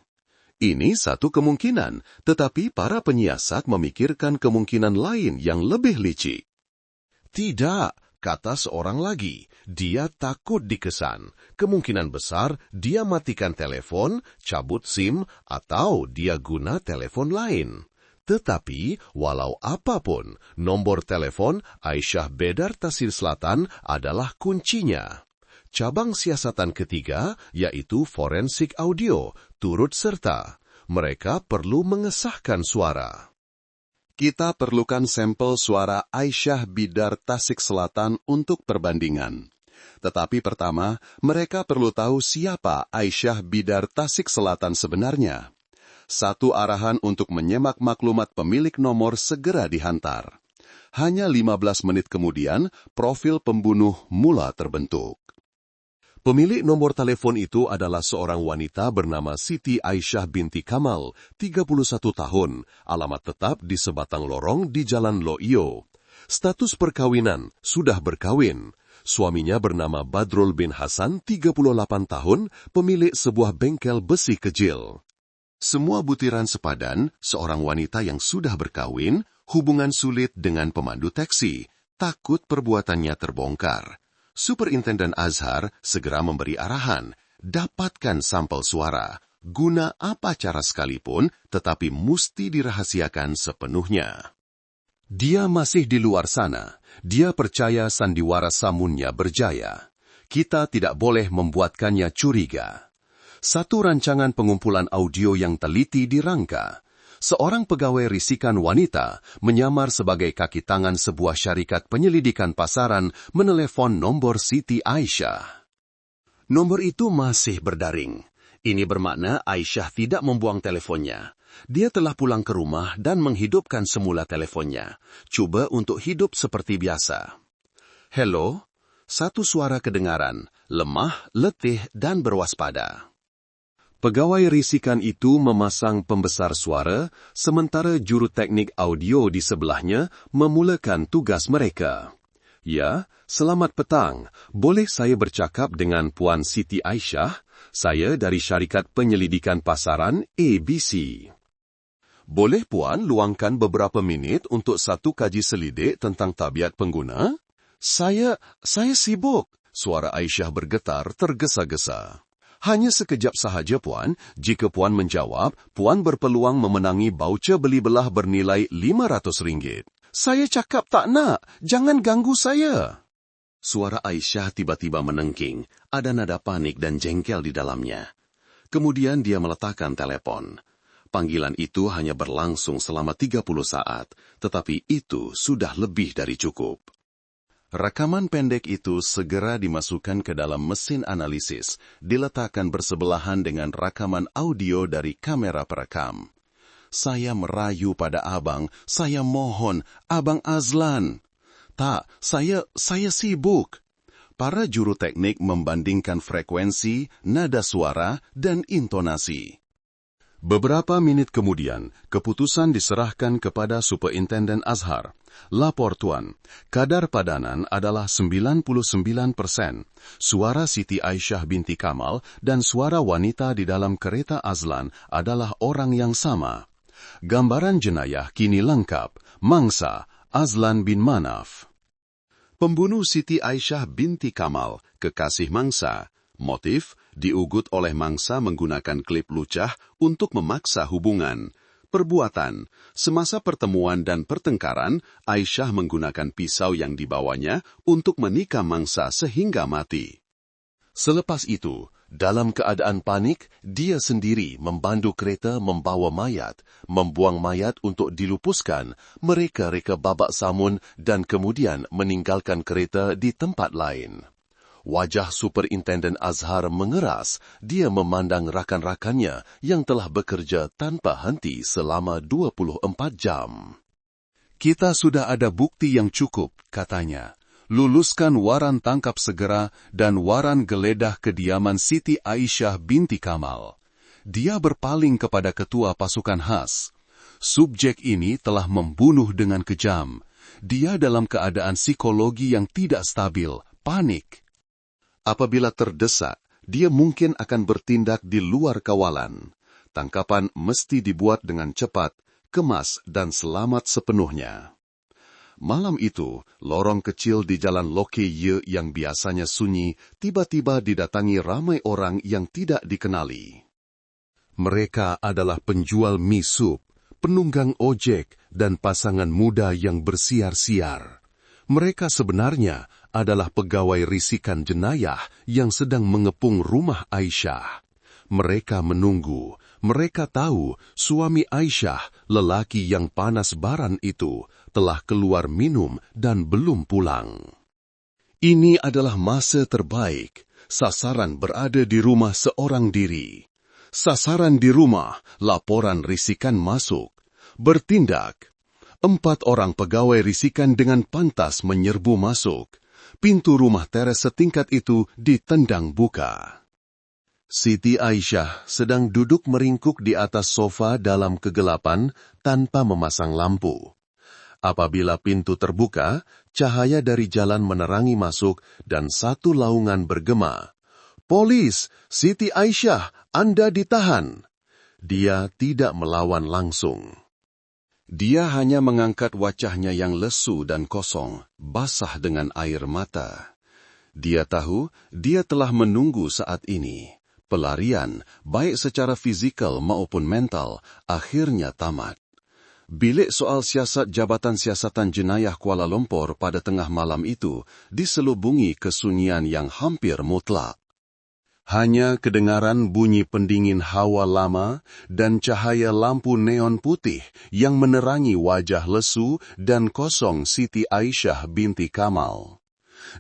Ini satu kemungkinan, tetapi para penyiasat memikirkan kemungkinan lain yang lebih licik. Tidak, kata seorang lagi, dia takut dikesan. Kemungkinan besar dia matikan telepon, cabut SIM, atau dia guna telepon lain. Tetapi, walau apapun, nombor telepon Aisyah Bedar Tasik Selatan adalah kuncinya. Cabang siasatan ketiga, yaitu forensik audio, turut serta. Mereka perlu mengesahkan suara. Kita perlukan sampel suara Aisyah Bidar Tasik Selatan untuk perbandingan. Tetapi pertama, mereka perlu tahu siapa Aisyah Bidar Tasik Selatan sebenarnya. Satu arahan untuk menyemak maklumat pemilik nomor segera dihantar. Hanya 15 menit kemudian, profil pembunuh mula terbentuk. Pemilik nomor telepon itu adalah seorang wanita bernama Siti Aisyah binti Kamal, 31 tahun, alamat tetap di sebatang lorong di Jalan Loio. Status perkawinan, sudah berkawin. Suaminya bernama Badrul bin Hasan, 38 tahun, pemilik sebuah bengkel besi kecil. Semua butiran sepadan, seorang wanita yang sudah berkawin, hubungan sulit dengan pemandu taksi, takut perbuatannya terbongkar. Superintenden Azhar segera memberi arahan, dapatkan sampel suara, guna apa cara sekalipun, tetapi mesti dirahasiakan sepenuhnya. Dia masih di luar sana. Dia percaya sandiwara samunnya berjaya. Kita tidak boleh membuatkannya curiga. Satu rancangan pengumpulan audio yang teliti dirangka. Seorang pegawai risikan wanita menyamar sebagai kaki tangan sebuah syarikat penyelidikan pasaran menelepon nombor Siti Aisyah. Nomor itu masih berdaring. Ini bermakna Aisyah tidak membuang teleponnya. Dia telah pulang ke rumah dan menghidupkan semula teleponnya. Cuba untuk hidup seperti biasa. Hello? Satu suara kedengaran, lemah, letih, dan berwaspada. Pegawai risikan itu memasang pembesar suara, sementara juru teknik audio di sebelahnya memulakan tugas mereka. Ya, selamat petang. Boleh saya bercakap dengan Puan Siti Aisyah? Saya dari syarikat penyelidikan pasaran ABC. Boleh Puan luangkan beberapa minit untuk satu kaji selidik tentang tabiat pengguna? Saya sibuk. Suara Aisyah bergetar tergesa-gesa. Hanya sekejap sahaja, Puan. Jika Puan menjawab, Puan berpeluang memenangi baucer beli belah bernilai RM500. Saya cakap tak nak. Jangan ganggu saya. Suara Aisyah tiba-tiba menengking. Ada nada panik dan jengkel di dalamnya. Kemudian dia meletakkan telepon. Panggilan itu hanya berlangsung selama 30 saat, tetapi itu sudah lebih dari cukup. Rekaman pendek itu segera dimasukkan ke dalam mesin analisis, diletakkan bersebelahan dengan rekaman audio dari kamera perekam. Saya merayu pada abang, saya mohon, Abang Azlan. Tak, saya sibuk. Para juru teknik membandingkan frekuensi, nada suara, dan intonasi. Beberapa menit kemudian, keputusan diserahkan kepada Superintenden Azhar. Lapor Tuan, kadar padanan adalah 99%. Suara Siti Aisyah binti Kamal dan suara wanita di dalam kereta Azlan adalah orang yang sama. Gambaran jenayah kini lengkap. Mangsa, Azlan bin Manaf. Pembunuh Siti Aisyah binti Kamal, kekasih mangsa. Motif, diugut oleh mangsa menggunakan klip lucah untuk memaksa hubungan. Perbuatan, semasa pertemuan dan pertengkaran, Aisyah menggunakan pisau yang dibawanya untuk menikam mangsa sehingga mati. Selepas itu, dalam keadaan panik, dia sendiri memandu kereta membawa mayat, membuang mayat untuk dilupuskan, mereka-reka babak samun dan kemudian meninggalkan kereta di tempat lain. Wajah Superintenden Azhar mengeras, dia memandang rakan-rakannya yang telah bekerja tanpa henti selama 24 jam. Kita sudah ada bukti yang cukup, katanya. Luluskan waran tangkap segera dan waran geledah kediaman Siti Aisyah binti Kamal. Dia berpaling kepada ketua pasukan khas. Subjek ini telah membunuh dengan kejam. Dia dalam keadaan psikologi yang tidak stabil, panik. Apabila terdesak, dia mungkin akan bertindak di luar kawalan. Tangkapan mesti dibuat dengan cepat, kemas dan selamat sepenuhnya. Malam itu, lorong kecil di jalan Loke Ye yang biasanya sunyi, tiba-tiba didatangi ramai orang yang tidak dikenali. Mereka adalah penjual mie sup, penunggang ojek, dan pasangan muda yang bersiar-siar. Mereka sebenarnya adalah pegawai risikan jenayah yang sedang mengepung rumah Aisyah. Mereka menunggu. Mereka tahu suami Aisyah, lelaki yang panas baran itu, telah keluar minum dan belum pulang. Ini adalah masa terbaik. Sasaran berada di rumah seorang diri. Sasaran di rumah, laporan risikan masuk. Bertindak. 4 orang pegawai risikan dengan pantas menyerbu masuk. Pintu rumah teres setingkat itu ditendang buka. Siti Aisyah sedang duduk meringkuk di atas sofa dalam kegelapan tanpa memasang lampu. Apabila pintu terbuka, cahaya dari jalan menerangi masuk dan satu laungan bergema, "Polis, Siti Aisyah, Anda ditahan." Dia tidak melawan langsung. Dia hanya mengangkat wajahnya yang lesu dan kosong, basah dengan air mata. Dia tahu dia telah menunggu saat ini. Pelarian, baik secara fizikal maupun mental, akhirnya tamat. Bilik soal siasat Jabatan Siasatan Jenayah Kuala Lumpur pada tengah malam itu diselubungi kesunyian yang hampir mutlak. Hanya kedengaran bunyi pendingin hawa lama dan cahaya lampu neon putih yang menerangi wajah lesu dan kosong Siti Aisyah binti Kamal.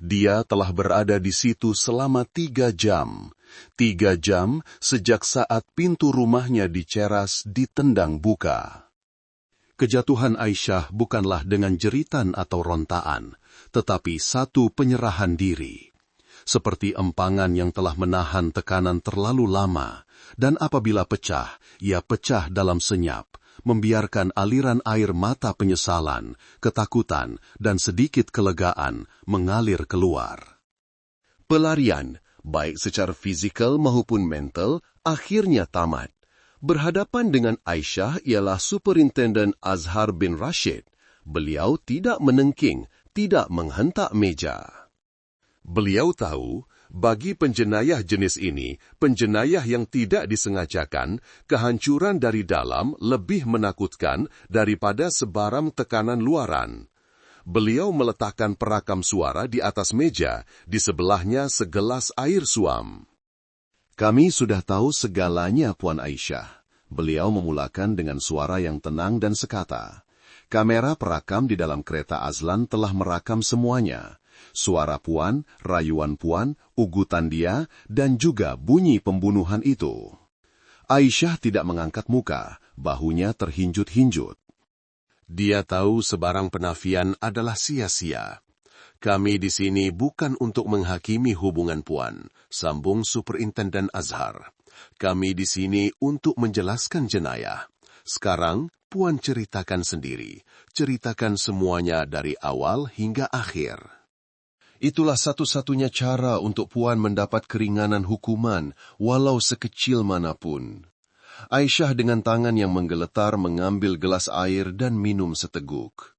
Dia telah berada di situ selama 3 jam. 3 jam sejak saat pintu rumahnya di Ceras ditendang buka. Kejatuhan Aisyah bukanlah dengan jeritan atau rontaan, tetapi satu penyerahan diri. Seperti empangan yang telah menahan tekanan terlalu lama, dan apabila pecah, ia pecah dalam senyap, membiarkan aliran air mata penyesalan, ketakutan, dan sedikit kelegaan mengalir keluar. Pelarian, baik secara fizikal maupun mental, akhirnya tamat. Berhadapan dengan Aisyah ialah Superintenden Azhar bin Rashid. Beliau tidak menengking, tidak menghentak meja. Beliau tahu, bagi penjenayah jenis ini, penjenayah yang tidak disengajakan, kehancuran dari dalam lebih menakutkan daripada sebarang tekanan luaran. Beliau meletakkan perakam suara di atas meja, di sebelahnya segelas air suam. "Kami sudah tahu segalanya, Puan Aisyah." Beliau memulakan dengan suara yang tenang dan sekata. "Kamera perakam di dalam kereta Azlan telah merakam semuanya. Suara Puan, rayuan Puan, ugutan dia, dan juga bunyi pembunuhan itu." Aisyah tidak mengangkat muka, bahunya terhinjut-hinjut. Dia tahu sebarang penafian adalah sia-sia. "Kami di sini bukan untuk menghakimi hubungan Puan," sambung Superintenden Azhar. "Kami di sini untuk menjelaskan jenayah. Sekarang, Puan ceritakan sendiri. Ceritakan semuanya dari awal hingga akhir." Itulah satu-satunya cara untuk Puan mendapat keringanan hukuman, walau sekecil manapun. Aisyah dengan tangan yang menggeletar mengambil gelas air dan minum seteguk.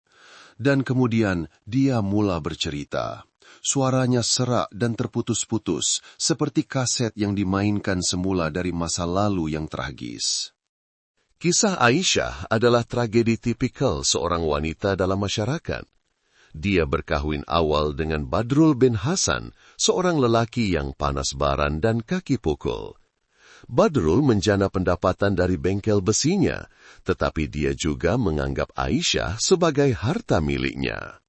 Dan kemudian dia mula bercerita. Suaranya serak dan terputus-putus, seperti kaset yang dimainkan semula dari masa lalu yang tragis. Kisah Aisyah adalah tragedi tipikal seorang wanita dalam masyarakat. Dia berkahwin awal dengan Badrul bin Hasan, seorang lelaki yang panas baran dan kaki pukul. Badrul menjana pendapatan dari bengkel besinya, tetapi dia juga menganggap Aisyah sebagai harta miliknya.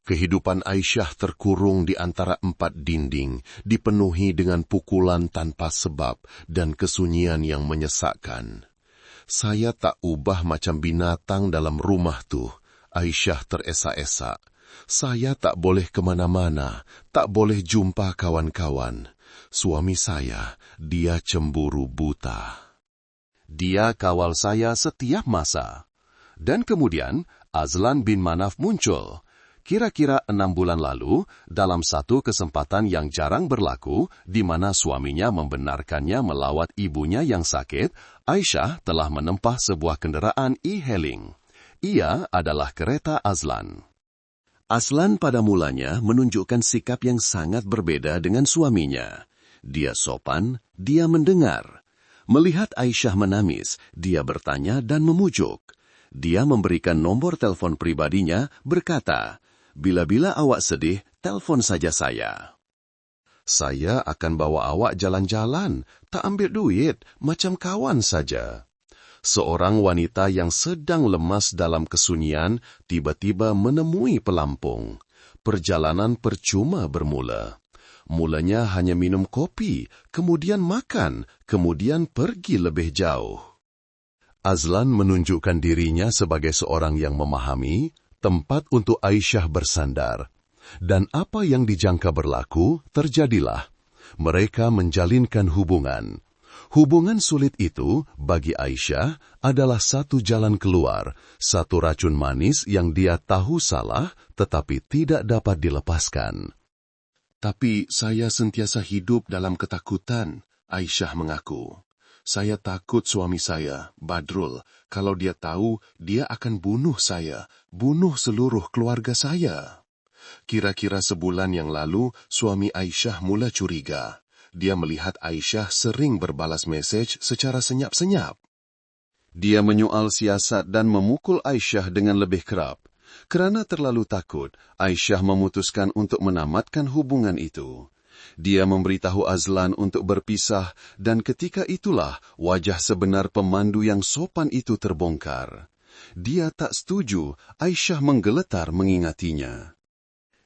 Kehidupan Aisyah terkurung di antara 4 dinding, dipenuhi dengan pukulan tanpa sebab dan kesunyian yang menyesakkan. "Saya tak ubah macam binatang dalam rumah tuh," Aisyah teresak-esak. "Saya tak boleh kemana-mana, tak boleh jumpa kawan-kawan. Suami saya, dia cemburu buta. Dia kawal saya setiap masa." Dan kemudian Azlan bin Manaf muncul. Kira-kira 6 bulan lalu, dalam satu kesempatan yang jarang berlaku, di mana suaminya membenarkannya melawat ibunya yang sakit, Aisyah telah menempah sebuah kendaraan e-hailing. Ia adalah kereta Azlan. Azlan pada mulanya menunjukkan sikap yang sangat berbeda dengan suaminya. Dia sopan, dia mendengar. Melihat Aisyah menangis, dia bertanya dan memujuk. Dia memberikan nomor telepon pribadinya, berkata, "Bila-bila awak sedih, telefon saja saya. Saya akan bawa awak jalan-jalan, tak ambil duit, macam kawan saja." Seorang wanita yang sedang lemas dalam kesunyian tiba-tiba menemui pelampung. Perjalanan percuma bermula. Mulanya hanya minum kopi, kemudian makan, kemudian pergi lebih jauh. Azlan menunjukkan dirinya sebagai seorang yang memahami, tempat untuk Aisyah bersandar. Dan apa yang dijangka berlaku, terjadilah. Mereka menjalinkan hubungan. Hubungan sulit itu bagi Aisyah adalah satu jalan keluar, satu racun manis yang dia tahu salah tetapi tidak dapat dilepaskan. Tapi saya sentiasa hidup dalam ketakutan, Aisyah mengaku. Saya takut suami saya, Badrul, kalau dia tahu dia akan bunuh saya, bunuh seluruh keluarga saya. Kira-kira sebulan yang lalu, suami Aisyah mula curiga. Dia melihat Aisyah sering berbalas mesej secara senyap-senyap. Dia menyoal siasat dan memukul Aisyah dengan lebih kerap. Kerana terlalu takut, Aisyah memutuskan untuk menamatkan hubungan itu. Dia memberitahu Azlan untuk berpisah dan ketika itulah wajah sebenar pemandu yang sopan itu terbongkar. Dia tak setuju, Aisyah menggeletar mengingatinya.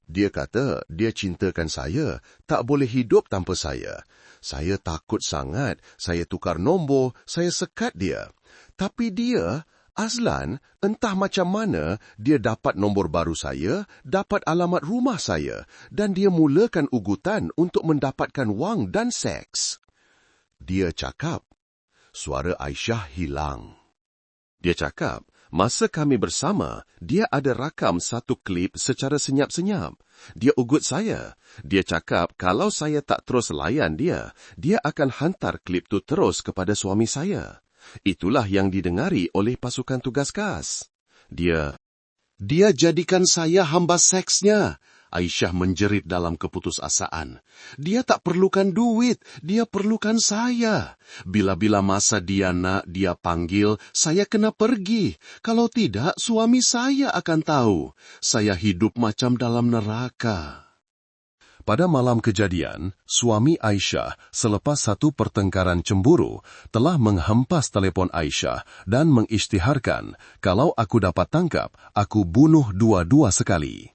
Dia kata dia cintakan saya, tak boleh hidup tanpa saya. Saya takut sangat, saya tukar nombor, saya sekat dia. Tapi dia, Azlan, entah macam mana dia dapat nombor baru saya, dapat alamat rumah saya, dan dia mulakan ugutan untuk mendapatkan wang dan seks. Dia cakap, suara Aisyah hilang. Dia cakap, masa kami bersama, dia ada rakam satu klip secara senyap-senyap. Dia ugut saya. Dia cakap kalau saya tak terus layan dia, dia akan hantar klip tu terus kepada suami saya. Itulah yang didengari oleh pasukan tugas khas. Dia jadikan saya hamba seksnya. Aisyah menjerit dalam keputusasaan. Dia tak perlukan duit, dia perlukan saya. Bila-bila masa dia nak, dia panggil, saya kena pergi. Kalau tidak, suami saya akan tahu. Saya hidup macam dalam neraka. Pada malam kejadian, suami Aisyah selepas satu pertengkaran cemburu telah menghempas telefon Aisyah dan mengisytiharkan, kalau aku dapat tangkap, aku bunuh dua-dua sekali.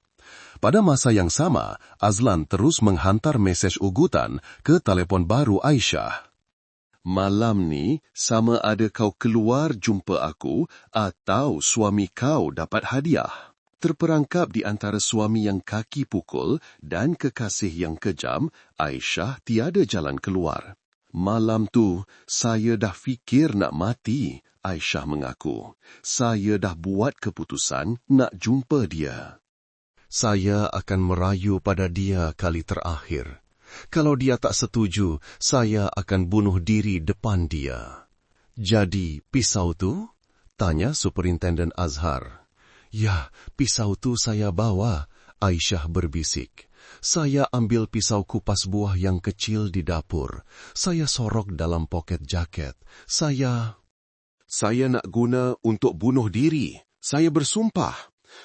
Pada masa yang sama, Azlan terus menghantar mesej ugutan ke telefon baru Aisyah. Malam ni, sama ada kau keluar jumpa aku atau suami kau dapat hadiah. Terperangkap di antara suami yang kaki pukul dan kekasih yang kejam, Aisyah tiada jalan keluar. Malam tu, saya dah fikir nak mati, Aisyah mengaku. Saya dah buat keputusan nak jumpa dia. Saya akan merayu pada dia kali terakhir. Kalau dia tak setuju, saya akan bunuh diri depan dia. Jadi, pisau tu? Tanya Superintenden Azhar. Ya, pisau tu saya bawa, Aisyah berbisik. Saya ambil pisau kupas buah yang kecil di dapur. Saya sorok dalam poket jaket. Saya nak guna untuk bunuh diri. Saya bersumpah.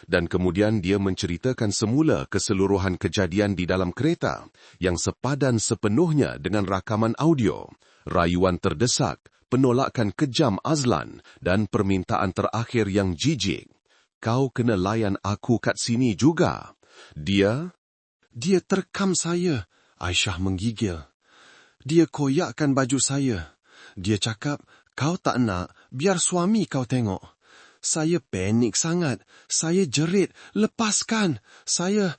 Dan kemudian dia menceritakan semula keseluruhan kejadian di dalam kereta yang sepadan sepenuhnya dengan rakaman audio, rayuan terdesak, penolakan kejam Azlan dan permintaan terakhir yang jijik. Kau kena layan aku kat sini juga. Dia terkam saya, Aisyah menggigil. Dia koyakkan baju saya. Dia cakap, kau tak nak, biar suami kau tengok. Saya panik sangat. Saya jerit, lepaskan. Saya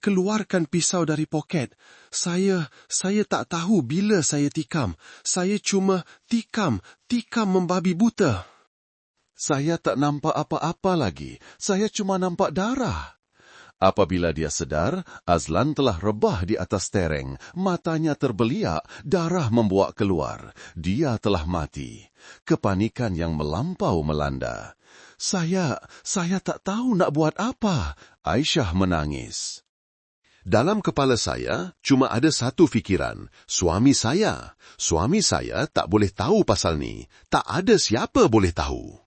keluarkan pisau dari poket. Saya tak tahu bila saya tikam. Saya cuma tikam membabi buta. Saya tak nampak apa-apa lagi. Saya cuma nampak darah. Apabila dia sedar, Azlan telah rebah di atas tereng. Matanya terbeliak, darah membuak keluar. Dia telah mati. Kepanikan yang melampau melanda. Saya tak tahu nak buat apa. Aisyah menangis. Dalam kepala saya, cuma ada satu fikiran. Suami saya tak boleh tahu pasal ni. Tak ada siapa boleh tahu.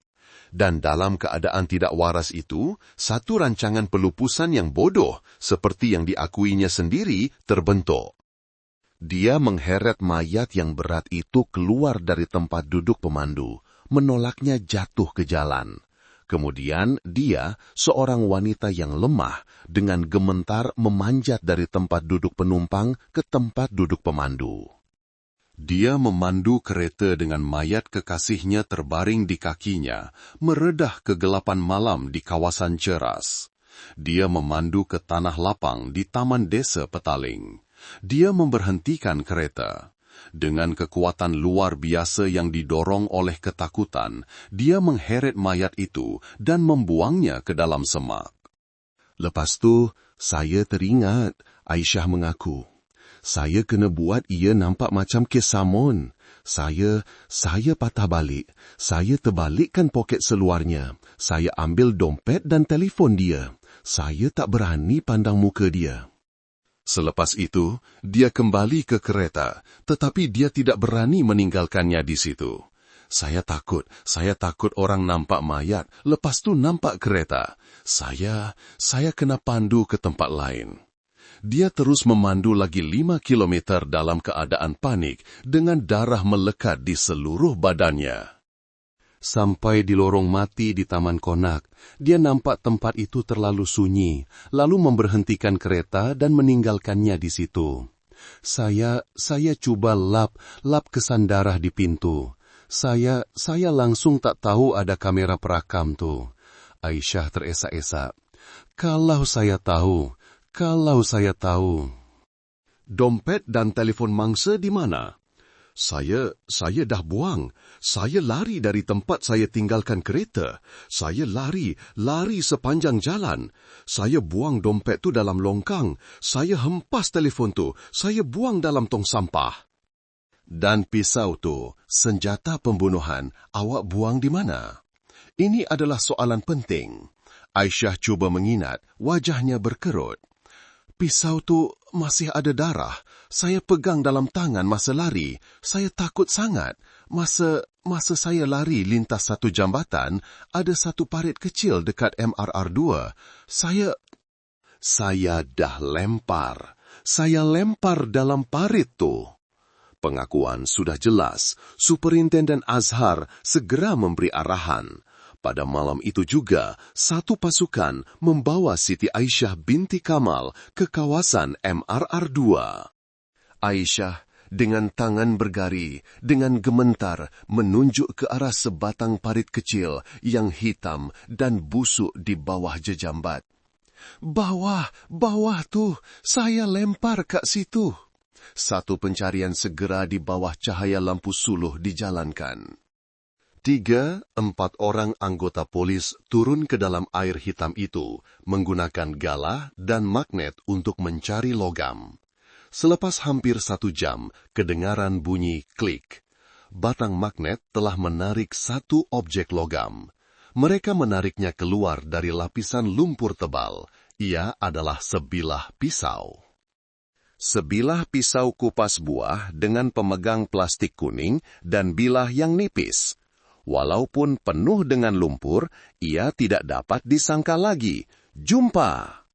Dan dalam keadaan tidak waras itu, satu rancangan pelupusan yang bodoh, seperti yang diakuinya sendiri, terbentuk. Dia mengheret mayat yang berat itu keluar dari tempat duduk pemandu, menolaknya jatuh ke jalan. Kemudian dia, seorang wanita yang lemah, dengan gementar memanjat dari tempat duduk penumpang ke tempat duduk pemandu. Dia memandu kereta dengan mayat kekasihnya terbaring di kakinya, meredah kegelapan malam di kawasan Ceras. Dia memandu ke tanah lapang di Taman Desa Petaling. Dia memberhentikan kereta. Dengan kekuatan luar biasa yang didorong oleh ketakutan, dia mengheret mayat itu dan membuangnya ke dalam semak. Lepas tu, saya teringat, Aisyah mengaku. Saya kena buat ia nampak macam kes Samon. Saya patah balik. Saya terbalikkan poket seluarnya. Saya ambil dompet dan telefon dia. Saya tak berani pandang muka dia. Selepas itu, dia kembali ke kereta, tetapi dia tidak berani meninggalkannya di situ. Saya takut orang nampak mayat, lepas tu nampak kereta. Saya kena pandu ke tempat lain. Dia terus memandu lagi 5 kilometer dalam keadaan panik dengan darah melekat di seluruh badannya. Sampai di lorong mati di Taman Konak, dia nampak tempat itu terlalu sunyi, lalu memberhentikan kereta dan meninggalkannya di situ. Saya cuba lap kesan darah di pintu. Saya langsung tak tahu ada kamera perakam tu. Aisyah teresak-esak. Kalau saya tahu. Dompet dan telefon mangsa di mana? Saya dah buang. Saya lari dari tempat saya tinggalkan kereta. Saya lari sepanjang jalan. Saya buang dompet tu dalam longkang. Saya hempas telefon tu. Saya buang dalam tong sampah. Dan pisau tu, senjata pembunuhan, awak buang di mana? Ini adalah soalan penting. Aisyah cuba mengingat, wajahnya berkerut. Pisau tu masih ada darah. Saya pegang dalam tangan masa lari. Saya takut sangat. Masa saya lari lintas satu jambatan, ada satu parit kecil dekat MRR2. Saya dah lempar. Saya lempar dalam parit tu. Pengakuan sudah jelas. Superintenden Azhar segera memberi arahan. Pada malam itu juga, satu pasukan membawa Siti Aisyah binti Kamal ke kawasan MRR2. Aisyah dengan tangan bergari, dengan gementar menunjuk ke arah sebatang parit kecil yang hitam dan busuk di bawah jejambat. Bawah tu, saya lempar kat situ. Satu pencarian segera di bawah cahaya lampu suluh dijalankan. 3-4 orang anggota polis turun ke dalam air hitam itu, menggunakan galah dan magnet untuk mencari logam. Selepas hampir 1 jam, kedengaran bunyi klik. Batang magnet telah menarik satu objek logam. Mereka menariknya keluar dari lapisan lumpur tebal. Ia adalah sebilah pisau. Sebilah pisau kupas buah dengan pemegang plastik kuning dan bilah yang nipis. Walaupun penuh dengan lumpur, ia tidak dapat disangka lagi. Jumpa!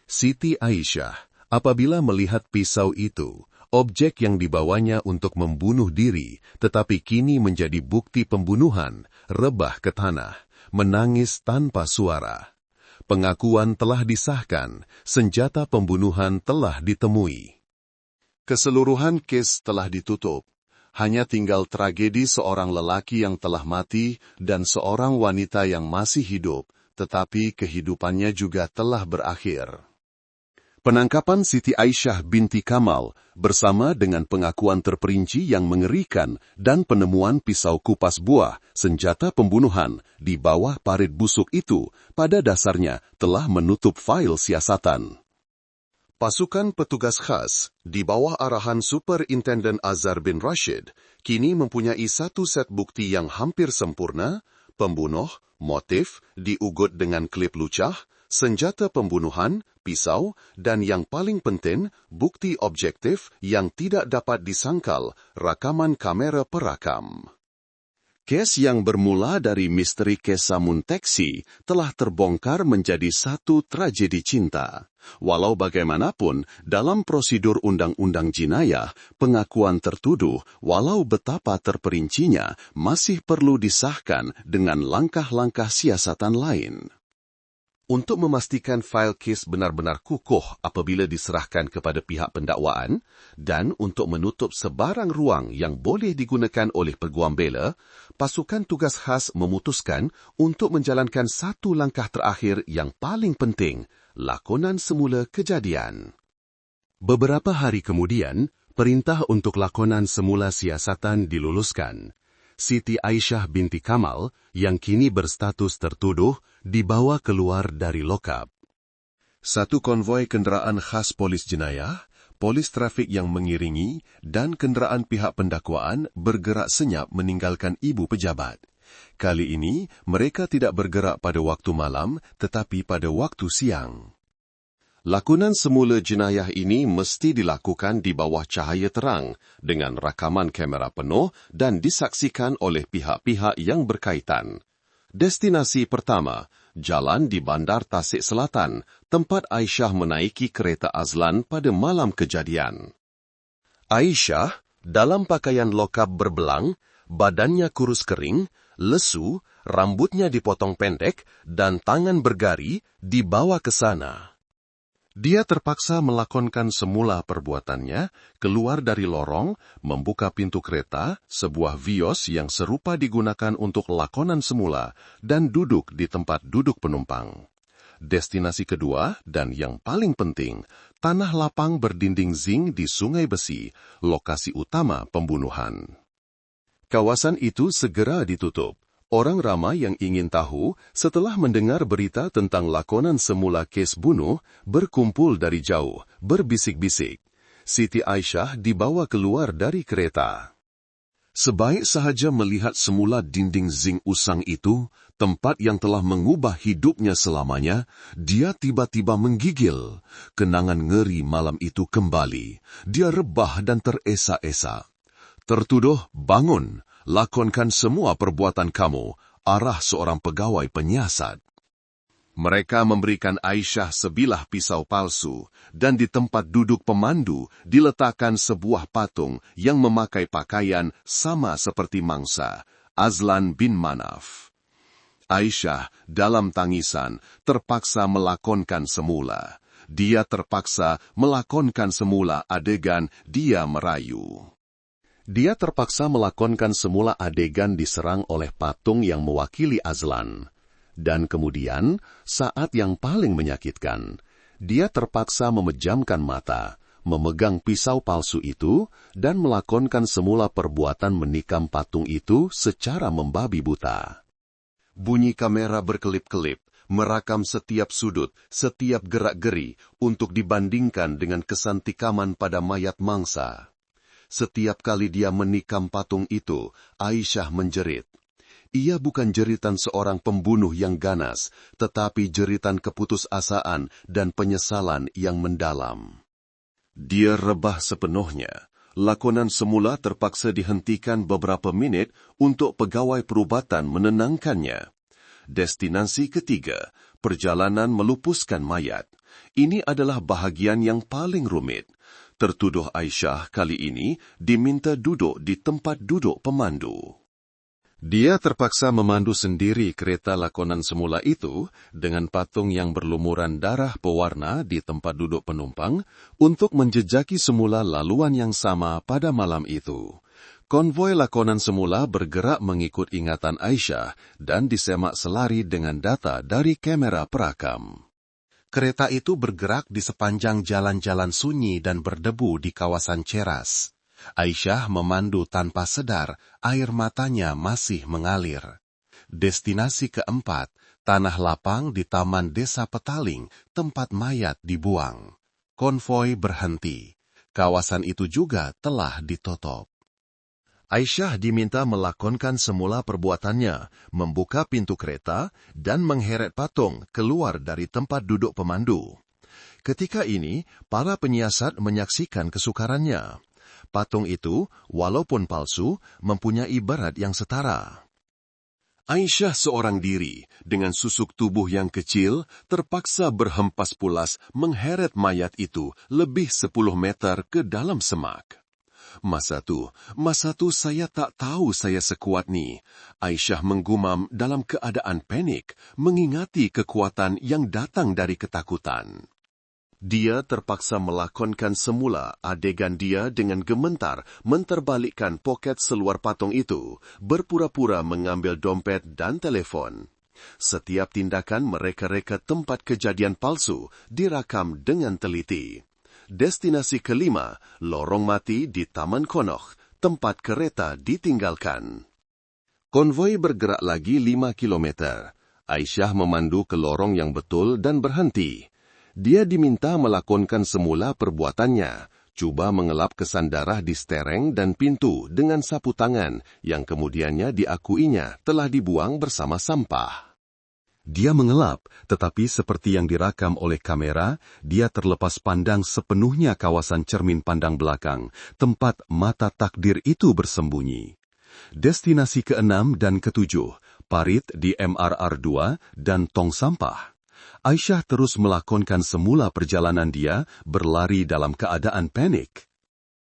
Siti Aisyah, apabila melihat pisau itu, objek yang dibawanya untuk membunuh diri, tetapi kini menjadi bukti pembunuhan, rebah ke tanah, menangis tanpa suara. Pengakuan telah disahkan, senjata pembunuhan telah ditemui. Keseluruhan kes telah ditutup. Hanya tinggal tragedi seorang lelaki yang telah mati dan seorang wanita yang masih hidup, tetapi kehidupannya juga telah berakhir. Penangkapan Siti Aisyah binti Kamal bersama dengan pengakuan terperinci yang mengerikan dan penemuan pisau kupas buah, senjata pembunuhan, di bawah parit busuk itu, pada dasarnya telah menutup fail siasatan. Pasukan petugas khas, di bawah arahan Superintenden Azhar bin Rashid, kini mempunyai satu set bukti yang hampir sempurna, pembunuh, motif, diugut dengan klip lucah, senjata pembunuhan, pisau, dan yang paling penting, bukti objektif yang tidak dapat disangkal, rakaman kamera perakam. Kes yang bermula dari misteri kes Samun Taxi telah terbongkar menjadi satu tragedi cinta. Walau bagaimanapun, dalam prosedur undang-undang jenayah, pengakuan tertuduh, walau betapa terperincinya, masih perlu disahkan dengan langkah-langkah siasatan lain. Untuk memastikan fail kes benar-benar kukuh apabila diserahkan kepada pihak pendakwaan dan untuk menutup sebarang ruang yang boleh digunakan oleh peguam bela, pasukan tugas khas memutuskan untuk menjalankan satu langkah terakhir yang paling penting, lakonan semula kejadian. Beberapa hari kemudian, Perintah untuk lakonan semula siasatan diluluskan. Siti Aisyah binti Kamal, yang kini berstatus tertuduh, dibawa keluar dari lokap. Satu konvoi kenderaan khas polis jenayah, polis trafik yang mengiringi, dan kenderaan pihak pendakwaan bergerak senyap meninggalkan ibu pejabat. Kali ini, mereka tidak bergerak pada waktu malam, tetapi pada waktu siang. Lakonan semula jenayah ini mesti dilakukan di bawah cahaya terang, dengan rakaman kamera penuh dan disaksikan oleh pihak-pihak yang berkaitan. Destinasi pertama, jalan di Bandar Tasik Selatan, tempat Aisyah menaiki kereta Azlan pada malam kejadian. Aisyah, dalam pakaian lokap berbelang, badannya kurus kering, lesu, rambutnya dipotong pendek, dan tangan bergari, dibawa ke sana. Dia terpaksa melakonkan semula perbuatannya, keluar dari lorong, membuka pintu kereta, sebuah vios yang serupa digunakan untuk lakonan semula, dan duduk di tempat duduk penumpang. Destinasi kedua, dan yang paling penting, tanah lapang berdinding zinc di Sungai Besi, lokasi utama pembunuhan. Kawasan itu segera ditutup. Orang ramai yang ingin tahu setelah mendengar berita tentang lakonan semula kes bunuh berkumpul dari jauh, berbisik-bisik. Siti Aisyah dibawa keluar dari kereta. Sebaik sahaja melihat semula dinding zinc usang itu, tempat yang telah mengubah hidupnya selamanya, dia tiba-tiba menggigil. Kenangan ngeri malam itu kembali. Dia rebah dan teresa-esa. Tertuduh, bangun. Lakonkan semua perbuatan kamu, arah seorang pegawai penyiasat. Mereka memberikan Aisyah sebilah pisau palsu, dan di tempat duduk pemandu diletakkan sebuah patung yang memakai pakaian sama seperti mangsa, Azlan bin Manaf. Aisyah dalam tangisan terpaksa melakonkan semula. Dia terpaksa melakonkan semula adegan dia merayu. Dia terpaksa melakonkan semula adegan diserang oleh patung yang mewakili Azlan. Dan kemudian, saat yang paling menyakitkan, dia terpaksa memejamkan mata, memegang pisau palsu itu, dan melakonkan semula perbuatan menikam patung itu secara membabi buta. Bunyi kamera berkelip-kelip, merakam setiap sudut, setiap gerak-geri, untuk dibandingkan dengan kesan tikaman pada mayat mangsa. Setiap kali dia menikam patung itu, Aisyah menjerit. Ia bukan jeritan seorang pembunuh yang ganas, tetapi jeritan keputusasaan dan penyesalan yang mendalam. Dia rebah sepenuhnya. Lakonan semula terpaksa dihentikan beberapa minit untuk pegawai perubatan menenangkannya. Destinasi ketiga, perjalanan melupuskan mayat. Ini adalah bahagian yang paling rumit. Tertuduh Aisyah kali ini diminta duduk di tempat duduk pemandu. Dia terpaksa memandu sendiri kereta lakonan semula itu dengan patung yang berlumuran darah pewarna di tempat duduk penumpang untuk menjejaki semula laluan yang sama pada malam itu. Konvoi lakonan semula bergerak mengikut ingatan Aisyah dan disemak selari dengan data dari kamera perakam. Kereta itu bergerak di sepanjang jalan-jalan sunyi dan berdebu di kawasan Ceras. Aisyah memandu tanpa sadar, air matanya masih mengalir. Destinasi keempat, tanah lapang di Taman Desa Petaling, tempat mayat dibuang. Konvoi berhenti. Kawasan itu juga telah ditutup. Aisyah diminta melakonkan semula perbuatannya, membuka pintu kereta, dan mengheret patung keluar dari tempat duduk pemandu. Ketika ini, para penyiasat menyaksikan kesukarannya. Patung itu, walaupun palsu, mempunyai berat yang setara. Aisyah seorang diri, dengan susuk tubuh yang kecil, terpaksa berhempas pulas mengheret mayat itu lebih 10 meter ke dalam semak. Masa tu saya tak tahu saya sekuat ni. Aisyah menggumam dalam keadaan panik, mengingati kekuatan yang datang dari ketakutan. Dia terpaksa melakonkan semula adegan dia dengan gementar menterbalikkan poket seluar patung itu, berpura-pura mengambil dompet dan telepon. Setiap tindakan mereka-reka tempat kejadian palsu dirakam dengan teliti. destinasi kelima, lorong mati di Taman Konoch, tempat kereta ditinggalkan. Konvoi bergerak lagi 5 kilometer. Aisyah memandu ke lorong yang betul dan berhenti. Dia diminta melakonkan semula perbuatannya, cuba mengelap kesan darah di stereng dan pintu dengan sapu tangan yang kemudiannya diakuinya telah dibuang bersama sampah. Dia mengelap, tetapi seperti yang direkam oleh kamera, dia terlepas pandang sepenuhnya kawasan cermin pandang belakang, tempat mata takdir itu bersembunyi. Destinasi ke-6 dan ke-7, parit di MRR2 dan tong sampah. Aisyah terus melakonkan semula perjalanan dia berlari dalam keadaan panik.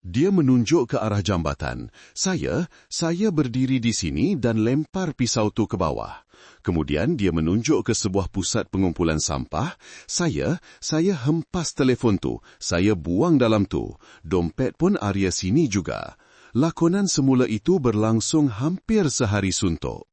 Dia menunjuk ke arah jambatan. Saya berdiri di sini dan lempar pisau tu ke bawah. Kemudian dia menunjuk ke sebuah pusat pengumpulan sampah. Saya hempas telefon tu. Saya buang dalam tu. Dompet pun area sini juga. Lakonan semula itu berlangsung hampir sehari suntuk.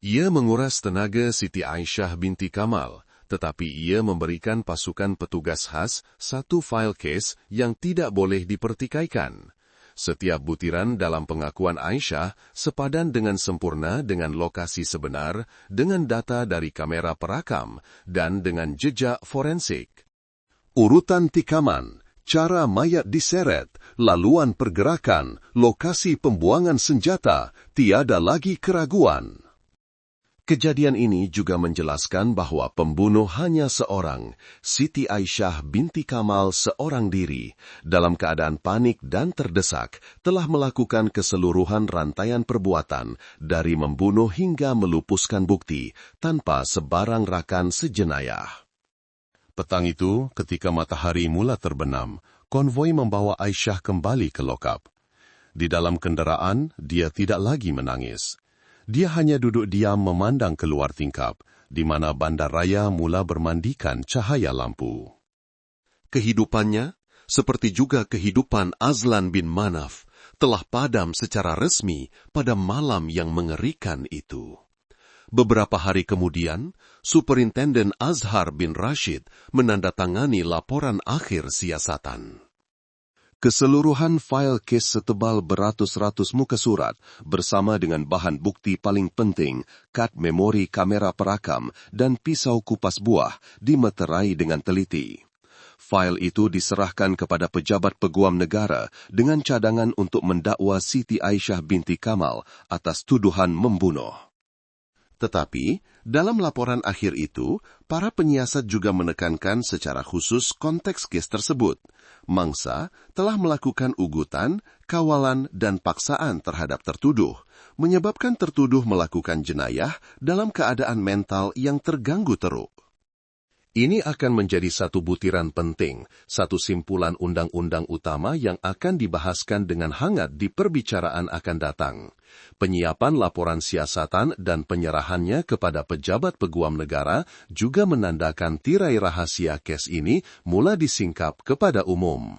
Ia menguras tenaga Siti Aisyah binti Kamal, tetapi ia memberikan pasukan petugas khas satu file case yang tidak boleh dipertikaikan. Setiap butiran dalam pengakuan Aisyah sepadan dengan sempurna dengan lokasi sebenar, dengan data dari kamera perakam, dan dengan jejak forensik. Urutan tikaman, cara mayat diseret, laluan pergerakan, lokasi pembuangan senjata, tiada lagi keraguan. Kejadian ini juga menjelaskan bahwa pembunuh hanya seorang, Siti Aisyah binti Kamal seorang diri, dalam keadaan panik dan terdesak, telah melakukan keseluruhan rantaian perbuatan, dari membunuh hingga melupuskan bukti, tanpa sebarang rakan sejenayah. Petang itu, ketika matahari mula terbenam, konvoi membawa Aisyah kembali ke lokap. Di dalam kendaraan, dia tidak lagi menangis. Dia hanya duduk diam memandang keluar tingkap, di mana bandaraya mula bermandikan cahaya lampu. Kehidupannya, seperti juga kehidupan Azlan bin Manaf, telah padam secara resmi pada malam yang mengerikan itu. Beberapa hari kemudian, Superintenden Azhar bin Rashid menandatangani laporan akhir siasatan. Keseluruhan file kes setebal beratus-ratus muka surat bersama dengan bahan bukti paling penting, kad memori kamera perakam dan pisau kupas buah dimeterai dengan teliti. File itu diserahkan kepada pejabat peguam negara dengan cadangan untuk mendakwa Siti Aisyah binti Kamal atas tuduhan membunuh. Tetapi, dalam laporan akhir itu, para penyiasat juga menekankan secara khusus konteks kes tersebut. Mangsa telah melakukan ugutan, kawalan, dan paksaan terhadap tertuduh, menyebabkan tertuduh melakukan jenayah dalam keadaan mental yang terganggu teruk. Ini akan menjadi satu butiran penting, satu simpulan undang-undang utama yang akan dibahaskan dengan hangat di perbicaraan akan datang. Penyiapan laporan siasatan dan penyerahannya kepada pejabat peguam negara juga menandakan tirai rahasia kes ini mula disingkap kepada umum.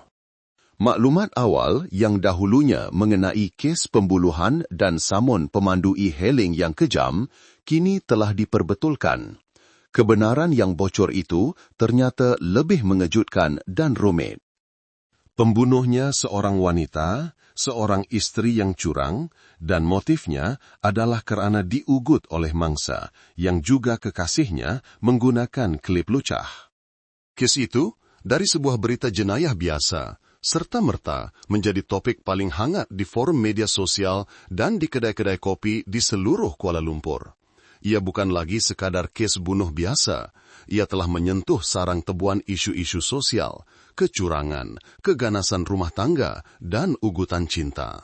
Maklumat awal yang dahulunya mengenai kes pembunuhan dan samun pemandu e-hailing yang kejam, kini telah diperbetulkan. Kebenaran yang bocor itu ternyata lebih mengejutkan dan rumit. Pembunuhnya seorang wanita, seorang istri yang curang, dan motifnya adalah kerana diugut oleh mangsa, yang juga kekasihnya menggunakan klip lucah. Kes itu, dari sebuah berita jenayah biasa, serta-merta menjadi topik paling hangat di forum media sosial dan di kedai-kedai kopi di seluruh Kuala Lumpur. Ia bukan lagi sekadar kes bunuh biasa. Ia telah menyentuh sarang tebuan isu-isu sosial, kecurangan, keganasan rumah tangga, dan ugutan cinta.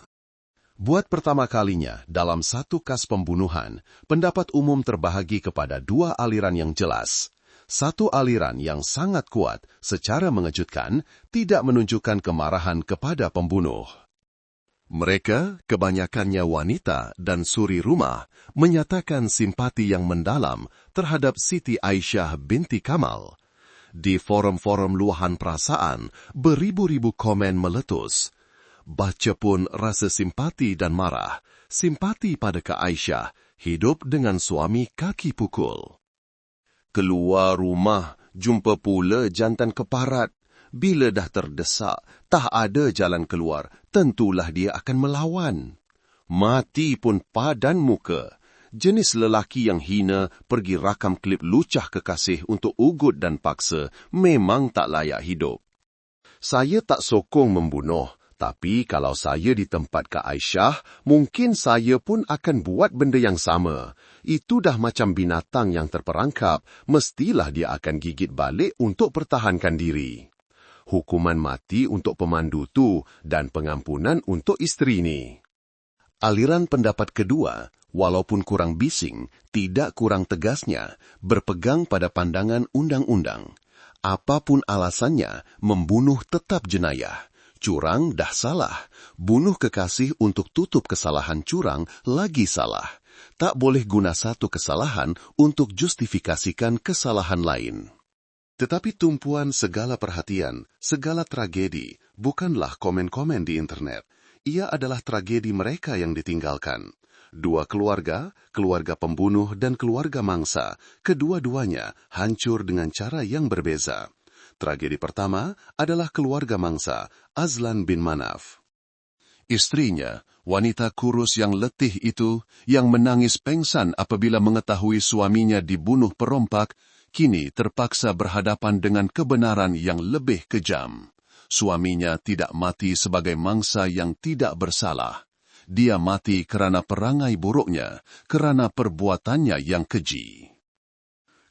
Buat pertama kalinya dalam satu kas pembunuhan, pendapat umum terbahagi kepada dua aliran yang jelas. Satu aliran yang sangat kuat, secara mengejutkan, tidak menunjukkan kemarahan kepada pembunuh. Mereka, kebanyakannya wanita dan suri rumah, menyatakan simpati yang mendalam terhadap Siti Aisyah binti Kamal. Di forum-forum luahan perasaan, beribu-ribu komen meletus. Baca pun rasa simpati dan marah, simpati pada Kak Aisyah, hidup dengan suami kaki pukul. Keluar rumah, jumpa pula jantan keparat. Bila dah terdesak, tak ada jalan keluar, tentulah dia akan melawan. Mati pun padan muka. Jenis lelaki yang hina pergi rakam klip lucah kekasih untuk ugut dan paksa memang tak layak hidup. Saya tak sokong membunuh, tapi kalau saya di tempat Kak Aisyah, mungkin saya pun akan buat benda yang sama. Itu dah macam binatang yang terperangkap, mestilah dia akan gigit balik untuk pertahankan diri. Hukuman mati untuk pemandu tu dan pengampunan untuk isteri ni. Aliran pendapat kedua, walaupun kurang bising, tidak kurang tegasnya, berpegang pada pandangan undang-undang. Apapun alasannya, membunuh tetap jenayah. Curang dah salah. Bunuh kekasih untuk tutup kesalahan curang lagi salah. Tak boleh guna satu kesalahan untuk justifikasikan kesalahan lain. Tetapi tumpuan segala perhatian, segala tragedi, bukanlah komen-komen di internet. Ia adalah tragedi mereka yang ditinggalkan. Dua keluarga, keluarga pembunuh dan keluarga mangsa, kedua-duanya hancur dengan cara yang berbeza. Tragedi pertama adalah keluarga mangsa, Azlan bin Manaf. Istrinya, wanita kurus yang letih itu, yang menangis pengsan apabila mengetahui suaminya dibunuh perompak, kini terpaksa berhadapan dengan kebenaran yang lebih kejam. Suaminya tidak mati sebagai mangsa yang tidak bersalah. Dia mati kerana perangai buruknya, kerana perbuatannya yang keji.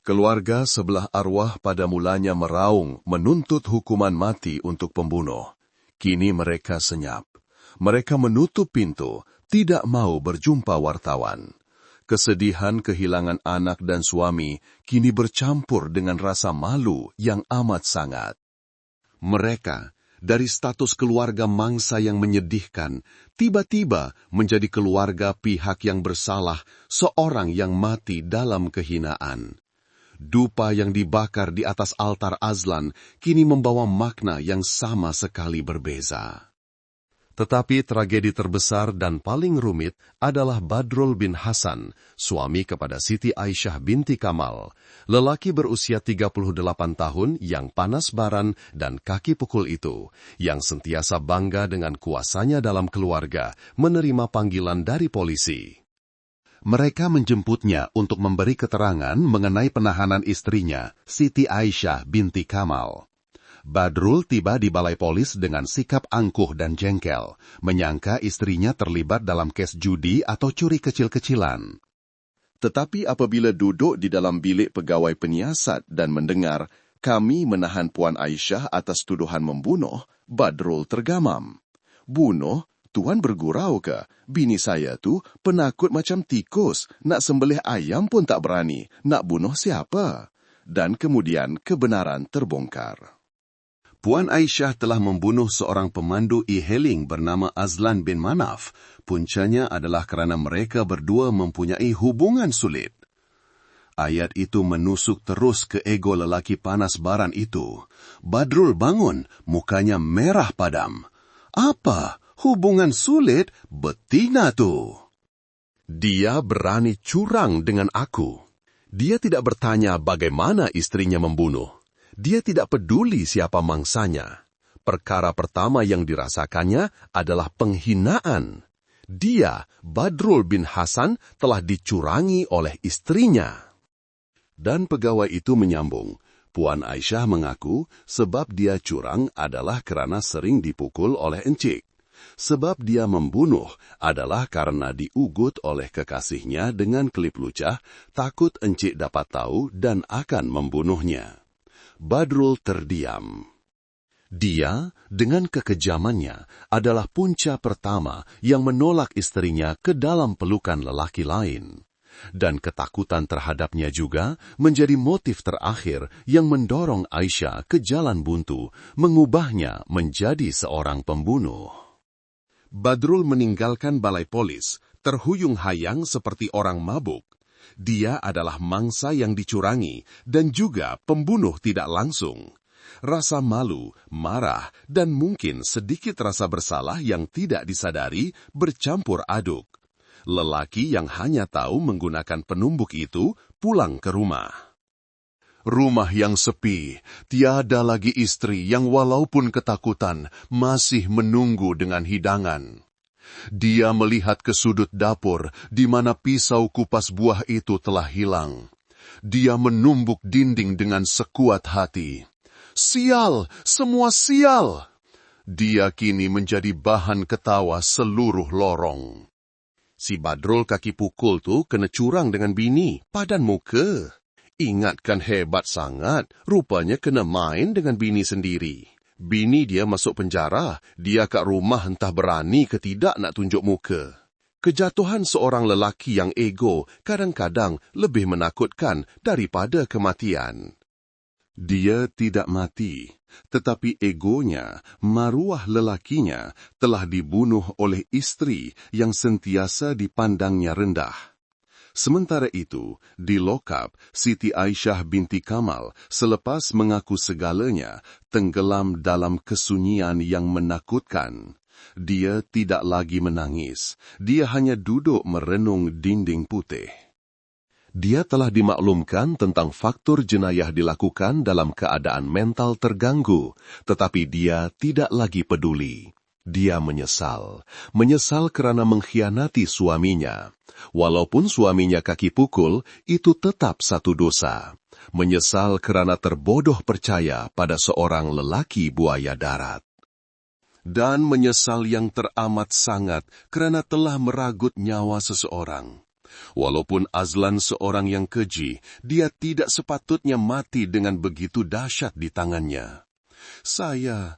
Keluarga sebelah arwah pada mulanya meraung menuntut hukuman mati untuk pembunuh. Kini mereka senyap. Mereka menutup pintu, tidak mau berjumpa wartawan. Kesedihan kehilangan anak dan suami kini bercampur dengan rasa malu yang amat sangat. Mereka, dari status keluarga mangsa yang menyedihkan, tiba-tiba menjadi keluarga pihak yang bersalah, seorang yang mati dalam kehinaan. Dupa yang dibakar di atas altar Azlan kini membawa makna yang sama sekali berbeza. Tetapi tragedi terbesar dan paling rumit adalah Badrul bin Hasan, suami kepada Siti Aisyah binti Kamal, lelaki berusia 38 tahun yang panas baran dan kaki pukul itu, yang sentiasa bangga dengan kuasanya dalam keluarga, menerima panggilan dari polisi. Mereka menjemputnya untuk memberi keterangan mengenai penahanan istrinya, Siti Aisyah binti Kamal. Badrul tiba di balai polis dengan sikap angkuh dan jengkel, menyangka istrinya terlibat dalam kes judi atau curi kecil-kecilan. Tetapi apabila duduk di dalam bilik pegawai penyiasat dan mendengar, kami menahan Puan Aisyah atas tuduhan membunuh, Badrul tergamam. Bunuh? Tuan bergurau ke? Bini saya tu penakut macam tikus, nak sembelih ayam pun tak berani, nak bunuh siapa? Dan kemudian kebenaran terbongkar. Puan Aisyah telah membunuh seorang pemandu e-hailing bernama Azlan bin Manaf. Puncanya adalah kerana mereka berdua mempunyai hubungan sulit. Ayat itu menusuk terus ke ego lelaki panas baran itu. Badrul bangun, mukanya merah padam. Apa? Hubungan sulit? Betina tu. Dia berani curang dengan aku. Dia tidak bertanya bagaimana istrinya membunuh. Dia tidak peduli siapa mangsanya. Perkara pertama yang dirasakannya adalah penghinaan. Dia, Badrul bin Hasan, telah dicurangi oleh istrinya. Dan pegawai itu menyambung, Puan Aisyah mengaku sebab dia curang adalah kerana sering dipukul oleh encik. Sebab dia membunuh adalah karena diugut oleh kekasihnya dengan klip lucah, takut encik dapat tahu dan akan membunuhnya. Badrul terdiam. Dia, dengan kekejamannya, adalah punca pertama yang menolak istrinya ke dalam pelukan lelaki lain. Dan ketakutan terhadapnya juga menjadi motif terakhir yang mendorong Aisyah ke jalan buntu, mengubahnya menjadi seorang pembunuh. Badrul meninggalkan balai polis, terhuyung-hayang seperti orang mabuk. Dia adalah mangsa yang dicurangi dan juga pembunuh tidak langsung. Rasa malu, marah, dan mungkin sedikit rasa bersalah yang tidak disadari bercampur aduk. Lelaki yang hanya tahu menggunakan penumbuk itu pulang ke rumah. Rumah yang sepi, tiada lagi istri yang walaupun ketakutan masih menunggu dengan hidangan. Dia melihat ke sudut dapur di mana pisau kupas buah itu telah hilang. Dia menumbuk dinding dengan sekuat hati. Sial, semua sial! Dia kini menjadi bahan ketawa seluruh lorong. Si Badrul kaki pukul tu kena curang dengan bini, padan muka. Ingatkan hebat sangat, rupanya kena main dengan bini sendiri. Bini dia masuk penjara, dia kat rumah entah berani ke tidak nak tunjuk muka. Kejatuhan seorang lelaki yang ego kadang-kadang lebih menakutkan daripada kematian. Dia tidak mati, tetapi egonya, maruah lelakinya, telah dibunuh oleh istri yang sentiasa dipandangnya rendah. Sementara itu, di lokap, Siti Aisyah binti Kamal selepas mengaku segalanya, tenggelam dalam kesunyian yang menakutkan. Dia tidak lagi menangis, dia hanya duduk merenung dinding putih. Dia telah dimaklumkan tentang faktor jenayah dilakukan dalam keadaan mental terganggu, tetapi dia tidak lagi peduli. Dia menyesal kerana mengkhianati suaminya. Walaupun suaminya kaki pukul, itu tetap satu dosa. Menyesal kerana terbodoh percaya pada seorang lelaki buaya darat. Dan menyesal yang teramat sangat kerana telah meragut nyawa seseorang. Walaupun Azlan seorang yang keji, dia tidak sepatutnya mati dengan begitu dahsyat di tangannya. Saya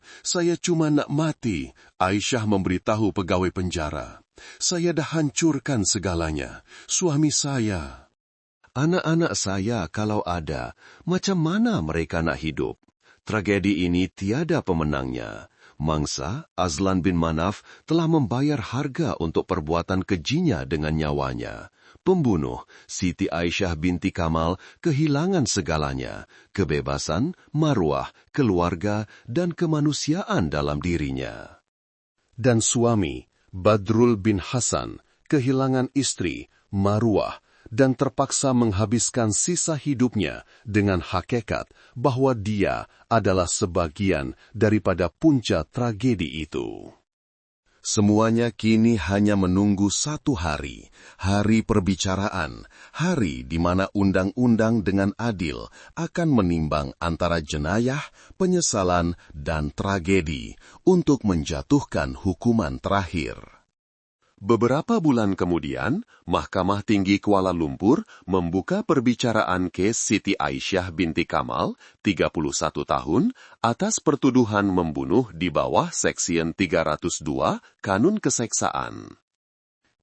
cuma nak mati, Aisyah memberitahu pegawai penjara. Saya dah hancurkan segalanya. Suami saya. Anak-anak saya kalau ada, macam mana mereka nak hidup? Tragedi ini tiada pemenangnya. Mangsa, Azlan bin Manaf telah membayar harga untuk perbuatan kejinya dengan nyawanya. Pembunuh, Siti Aisyah binti Kamal, kehilangan segalanya, kebebasan, maruah, keluarga, dan kemanusiaan dalam dirinya. Dan suami, Badrul bin Hasan, kehilangan istri, maruah, dan terpaksa menghabiskan sisa hidupnya dengan hakikat bahwa dia adalah sebagian daripada punca tragedi itu. Semuanya kini hanya menunggu satu hari, hari perbicaraan, hari di mana undang-undang dengan adil akan menimbang antara jenayah, penyesalan, dan tragedi untuk menjatuhkan hukuman terakhir. Beberapa bulan kemudian, Mahkamah Tinggi Kuala Lumpur membuka perbicaraan kes Siti Aisyah binti Kamal, 31 tahun, atas pertuduhan membunuh di bawah Seksyen 302 Kanun Keseksaan.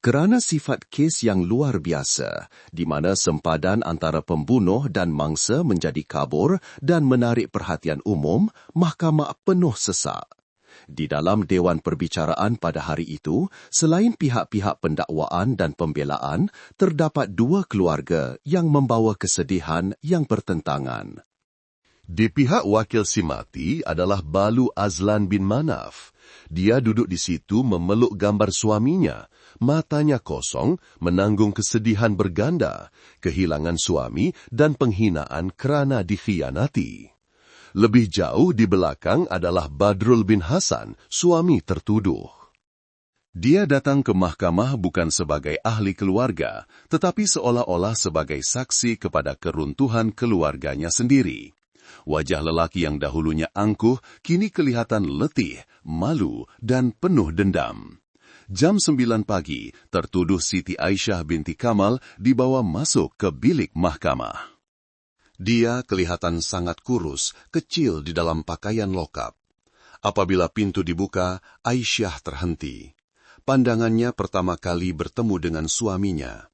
Kerana sifat kes yang luar biasa, di mana sempadan antara pembunuh dan mangsa menjadi kabur dan menarik perhatian umum, Mahkamah penuh sesak. Di dalam Dewan Perbicaraan pada hari itu, selain pihak-pihak pendakwaan dan pembelaan, terdapat dua keluarga yang membawa kesedihan yang bertentangan. Di pihak wakil si mati adalah Balu Azlan bin Manaf. Dia duduk di situ memeluk gambar suaminya, matanya kosong, menanggung kesedihan berganda, kehilangan suami dan penghinaan kerana dikhianati. Lebih jauh di belakang adalah Badrul bin Hasan, suami tertuduh. Dia datang ke mahkamah bukan sebagai ahli keluarga, tetapi seolah-olah sebagai saksi kepada keruntuhan keluarganya sendiri. Wajah lelaki yang dahulunya angkuh, kini kelihatan letih, malu, dan penuh dendam. Jam 9 pagi, tertuduh Siti Aisyah binti Kamal dibawa masuk ke bilik mahkamah. Dia kelihatan sangat kurus, kecil di dalam pakaian lokap. Apabila pintu dibuka, Aisyah terhenti. Pandangannya pertama kali bertemu dengan suaminya.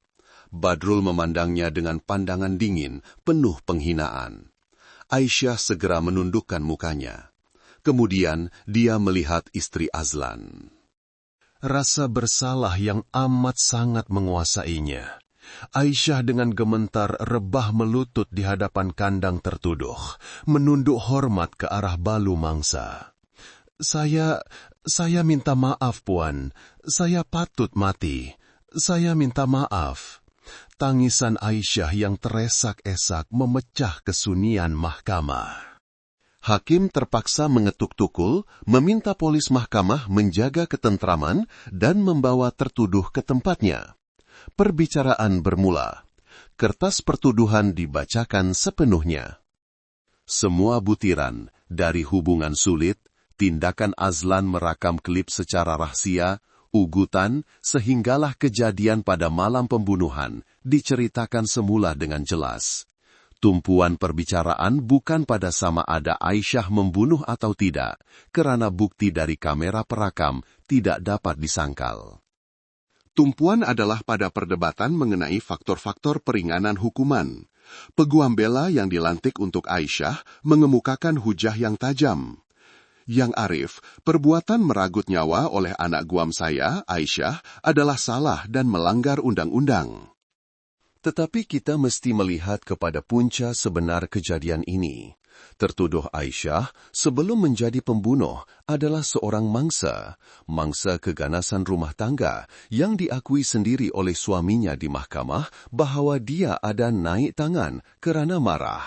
Badrul memandangnya dengan pandangan dingin, penuh penghinaan. Aisyah segera menundukkan mukanya. Kemudian dia melihat istri Azlan. Rasa bersalah yang amat sangat menguasainya. Aisyah dengan gemetar rebah melutut di hadapan kandang tertuduh, menunduk hormat ke arah Balu mangsa. Saya minta maaf, Puan. Saya patut mati. Saya minta maaf. Tangisan Aisyah yang teresak-esak memecah kesunyian mahkamah. Hakim terpaksa mengetuk tukul, meminta polis mahkamah menjaga ketentraman dan membawa tertuduh ke tempatnya. Perbicaraan bermula. Kertas pertuduhan dibacakan sepenuhnya. Semua butiran, dari hubungan sulit, tindakan Azlan merakam klip secara rahasia, ugutan, sehinggalah kejadian pada malam pembunuhan, diceritakan semula dengan jelas. Tumpuan perbicaraan bukan pada sama ada Aisyah membunuh atau tidak, karena bukti dari kamera perakam tidak dapat disangkal. Tumpuan adalah pada perdebatan mengenai faktor-faktor peringanan hukuman. Peguam bela yang dilantik untuk Aisyah mengemukakan hujah yang tajam. Yang Arif, perbuatan meragut nyawa oleh anak guam saya, Aisyah, adalah salah dan melanggar undang-undang. Tetapi kita mesti melihat kepada punca sebenar kejadian ini. Tertuduh Aisyah sebelum menjadi pembunuh adalah seorang mangsa keganasan rumah tangga yang diakui sendiri oleh suaminya di mahkamah bahawa dia ada naik tangan kerana marah.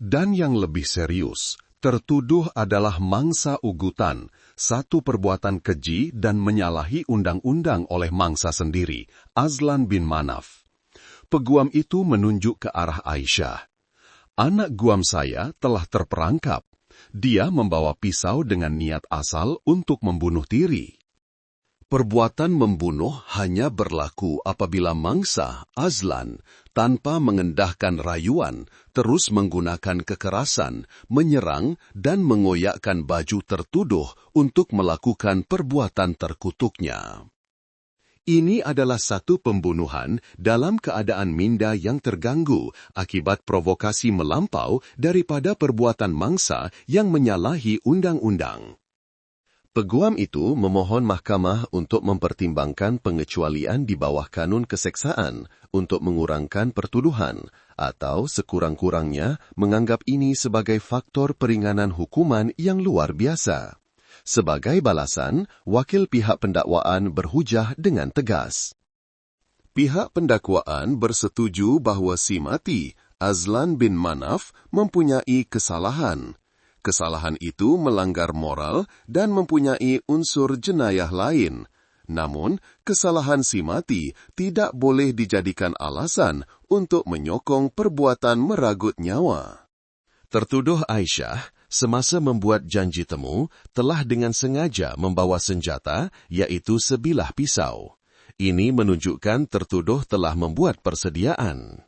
Dan yang lebih serius, tertuduh adalah mangsa ugutan, satu perbuatan keji dan menyalahi undang-undang oleh mangsa sendiri, Azlan bin Manaf. Peguam itu menunjuk ke arah Aisyah. Anak guam saya telah terperangkap. Dia membawa pisau dengan niat asal untuk membunuh diri. Perbuatan membunuh hanya berlaku apabila mangsa, Azlan, tanpa mengendahkan rayuan, terus menggunakan kekerasan, menyerang dan mengoyakkan baju tertuduh untuk melakukan perbuatan terkutuknya. Ini adalah satu pembunuhan dalam keadaan minda yang terganggu akibat provokasi melampau daripada perbuatan mangsa yang menyalahi undang-undang. Peguam itu memohon mahkamah untuk mempertimbangkan pengecualian di bawah kanun keseksaan untuk mengurangkan pertuduhan atau sekurang-kurangnya menganggap ini sebagai faktor peringanan hukuman yang luar biasa. Sebagai balasan, wakil pihak pendakwaan berhujah dengan tegas. Pihak pendakwaan bersetuju bahawa si mati, Azlan bin Manaf, mempunyai kesalahan. Kesalahan itu melanggar moral dan mempunyai unsur jenayah lain. Namun, kesalahan si mati tidak boleh dijadikan alasan untuk menyokong perbuatan meragut nyawa. Tertuduh Aisyah, semasa membuat janji temu, telah dengan sengaja membawa senjata, iaitu sebilah pisau. Ini menunjukkan tertuduh telah membuat persediaan.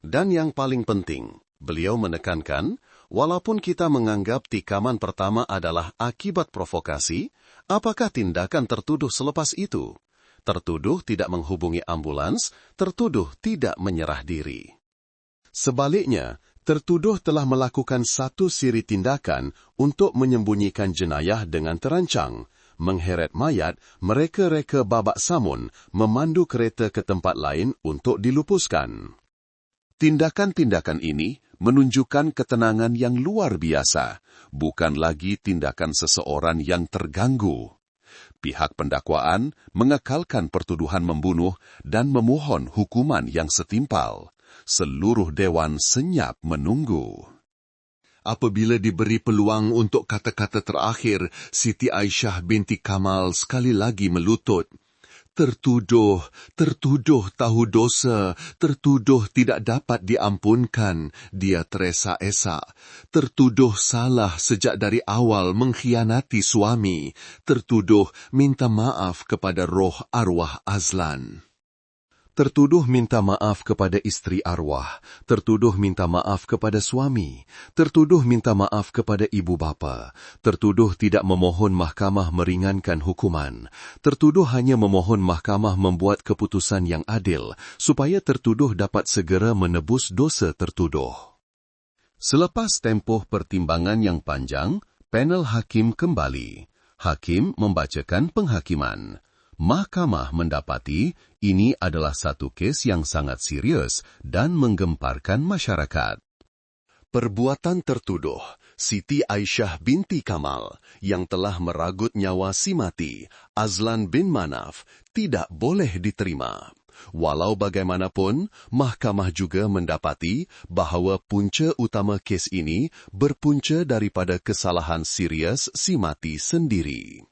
Dan yang paling penting, beliau menekankan, walaupun kita menganggap tikaman pertama adalah akibat provokasi, apakah tindakan tertuduh selepas itu? Tertuduh tidak menghubungi ambulans, tertuduh tidak menyerah diri. Sebaliknya, tertuduh telah melakukan satu siri tindakan untuk menyembunyikan jenayah dengan terancang, mengheret mayat, mereka-reka babak samun, memandu kereta ke tempat lain untuk dilupuskan. Tindakan-tindakan ini menunjukkan ketenangan yang luar biasa, bukan lagi tindakan seseorang yang terganggu. Pihak pendakwaan mengekalkan pertuduhan membunuh dan memohon hukuman yang setimpal. Seluruh dewan senyap menunggu. Apabila diberi peluang untuk kata-kata terakhir, Siti Aisyah binti Kamal sekali lagi melutut. Tertuduh tahu dosa, tertuduh tidak dapat diampunkan, dia teresa-esa. Tertuduh salah sejak dari awal mengkhianati suami, tertuduh minta maaf kepada roh arwah Azlan. Tertuduh minta maaf kepada isteri arwah, tertuduh minta maaf kepada suami, tertuduh minta maaf kepada ibu bapa, tertuduh tidak memohon mahkamah meringankan hukuman, tertuduh hanya memohon mahkamah membuat keputusan yang adil, supaya tertuduh dapat segera menebus dosa tertuduh. Selepas tempoh pertimbangan yang panjang, panel hakim kembali. Hakim membacakan penghakiman. Mahkamah mendapati ini adalah satu kes yang sangat serius dan menggemparkan masyarakat. Perbuatan tertuduh Siti Aisyah binti Kamal yang telah meragut nyawa si mati, Azlan bin Manaf, tidak boleh diterima. Walau bagaimanapun, mahkamah juga mendapati bahawa punca utama kes ini berpunca daripada kesalahan serius si mati sendiri.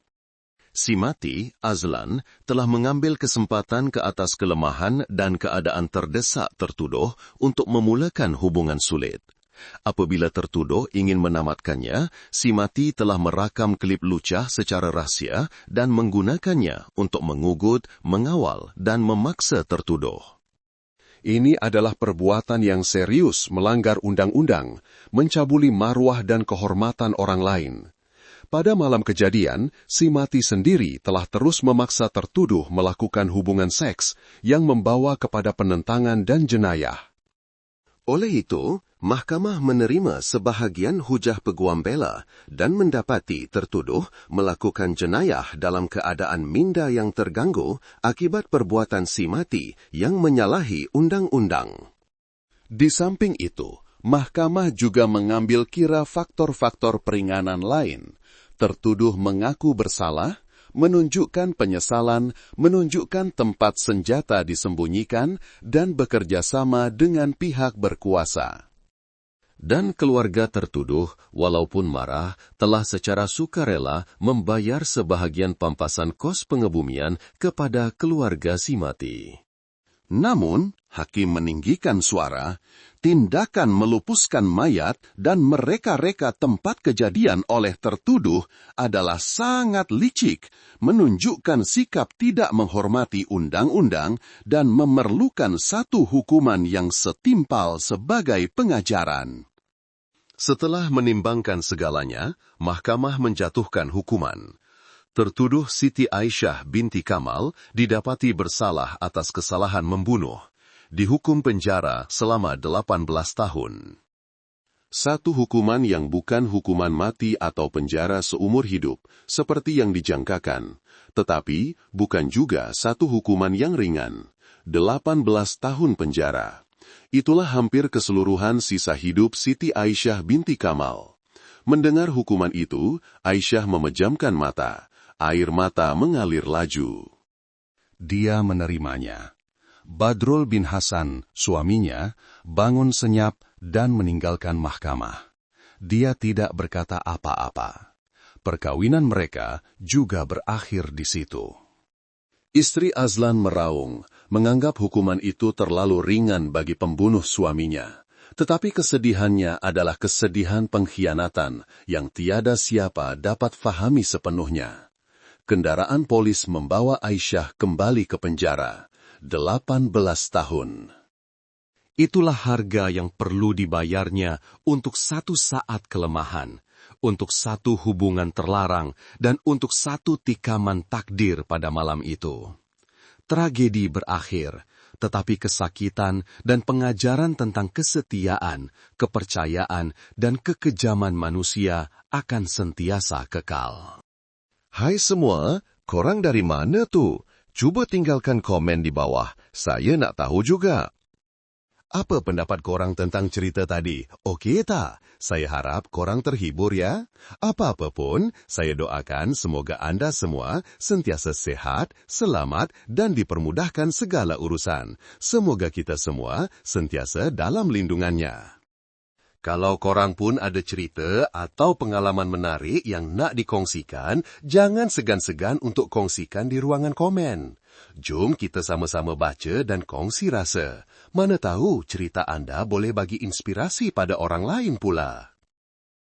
Si mati, Azlan, telah mengambil kesempatan ke atas kelemahan dan keadaan terdesak tertuduh untuk memulakan hubungan sulit. Apabila tertuduh ingin menamatkannya, si mati telah merakam klip lucah secara rahsia dan menggunakannya untuk mengugut, mengawal dan memaksa tertuduh. Ini adalah perbuatan yang serius melanggar undang-undang, mencabuli maruah dan kehormatan orang lain. Pada malam kejadian, si mati sendiri telah terus memaksa tertuduh melakukan hubungan seks yang membawa kepada penentangan dan jenayah. Oleh itu, mahkamah menerima sebahagian hujah peguam bela dan mendapati tertuduh melakukan jenayah dalam keadaan minda yang terganggu akibat perbuatan si mati yang menyalahi undang-undang. Di samping itu, mahkamah juga mengambil kira faktor-faktor peringanan lain. Tertuduh mengaku bersalah, menunjukkan penyesalan, menunjukkan tempat senjata disembunyikan, dan bekerja sama dengan pihak berkuasa. Dan keluarga tertuduh, walaupun marah, telah secara sukarela membayar sebahagian pampasan kos pengebumian kepada keluarga si mati. Namun, hakim meninggikan suara, tindakan melupuskan mayat dan mereka-reka tempat kejadian oleh tertuduh adalah sangat licik, menunjukkan sikap tidak menghormati undang-undang dan memerlukan satu hukuman yang setimpal sebagai pengajaran. Setelah menimbangkan segalanya, mahkamah menjatuhkan hukuman. Tertuduh Siti Aisyah binti Kamal didapati bersalah atas kesalahan membunuh. Dihukum penjara selama 18 tahun. Satu hukuman yang bukan hukuman mati atau penjara seumur hidup, seperti yang dijangkakan, tetapi bukan juga satu hukuman yang ringan, 18 tahun penjara. Itulah hampir keseluruhan sisa hidup Siti Aisyah binti Kamal. Mendengar hukuman itu, Aisyah memejamkan mata. Air mata mengalir laju. Dia menerimanya. Badrul bin Hasan, suaminya, bangun senyap dan meninggalkan mahkamah. Dia tidak berkata apa-apa. Perkawinan mereka juga berakhir di situ. Istri Azlan meraung, menganggap hukuman itu terlalu ringan bagi pembunuh suaminya. Tetapi kesedihannya adalah kesedihan pengkhianatan yang tiada siapa dapat fahami sepenuhnya. Kendaraan polis membawa Aisyah kembali ke penjara. 18 tahun. Itulah harga yang perlu dibayarnya untuk satu saat kelemahan, untuk satu hubungan terlarang, dan untuk satu tikaman takdir pada malam itu. Tragedi berakhir, tetapi kesakitan dan pengajaran tentang kesetiaan, kepercayaan, dan kekejaman manusia akan sentiasa kekal. Hai semua, korang dari mana tu? Cuba tinggalkan komen di bawah, saya nak tahu juga. Apa pendapat korang tentang cerita tadi? Okey tak? Saya harap korang terhibur ya. Apa-apa pun, saya doakan semoga anda semua sentiasa sehat, selamat dan dipermudahkan segala urusan. Semoga kita semua sentiasa dalam lindungannya. Kalau korang pun ada cerita atau pengalaman menarik yang nak dikongsikan, jangan segan-segan untuk kongsikan di ruangan komen. Jom kita sama-sama baca dan kongsi rasa. Mana tahu cerita anda boleh bagi inspirasi pada orang lain pula.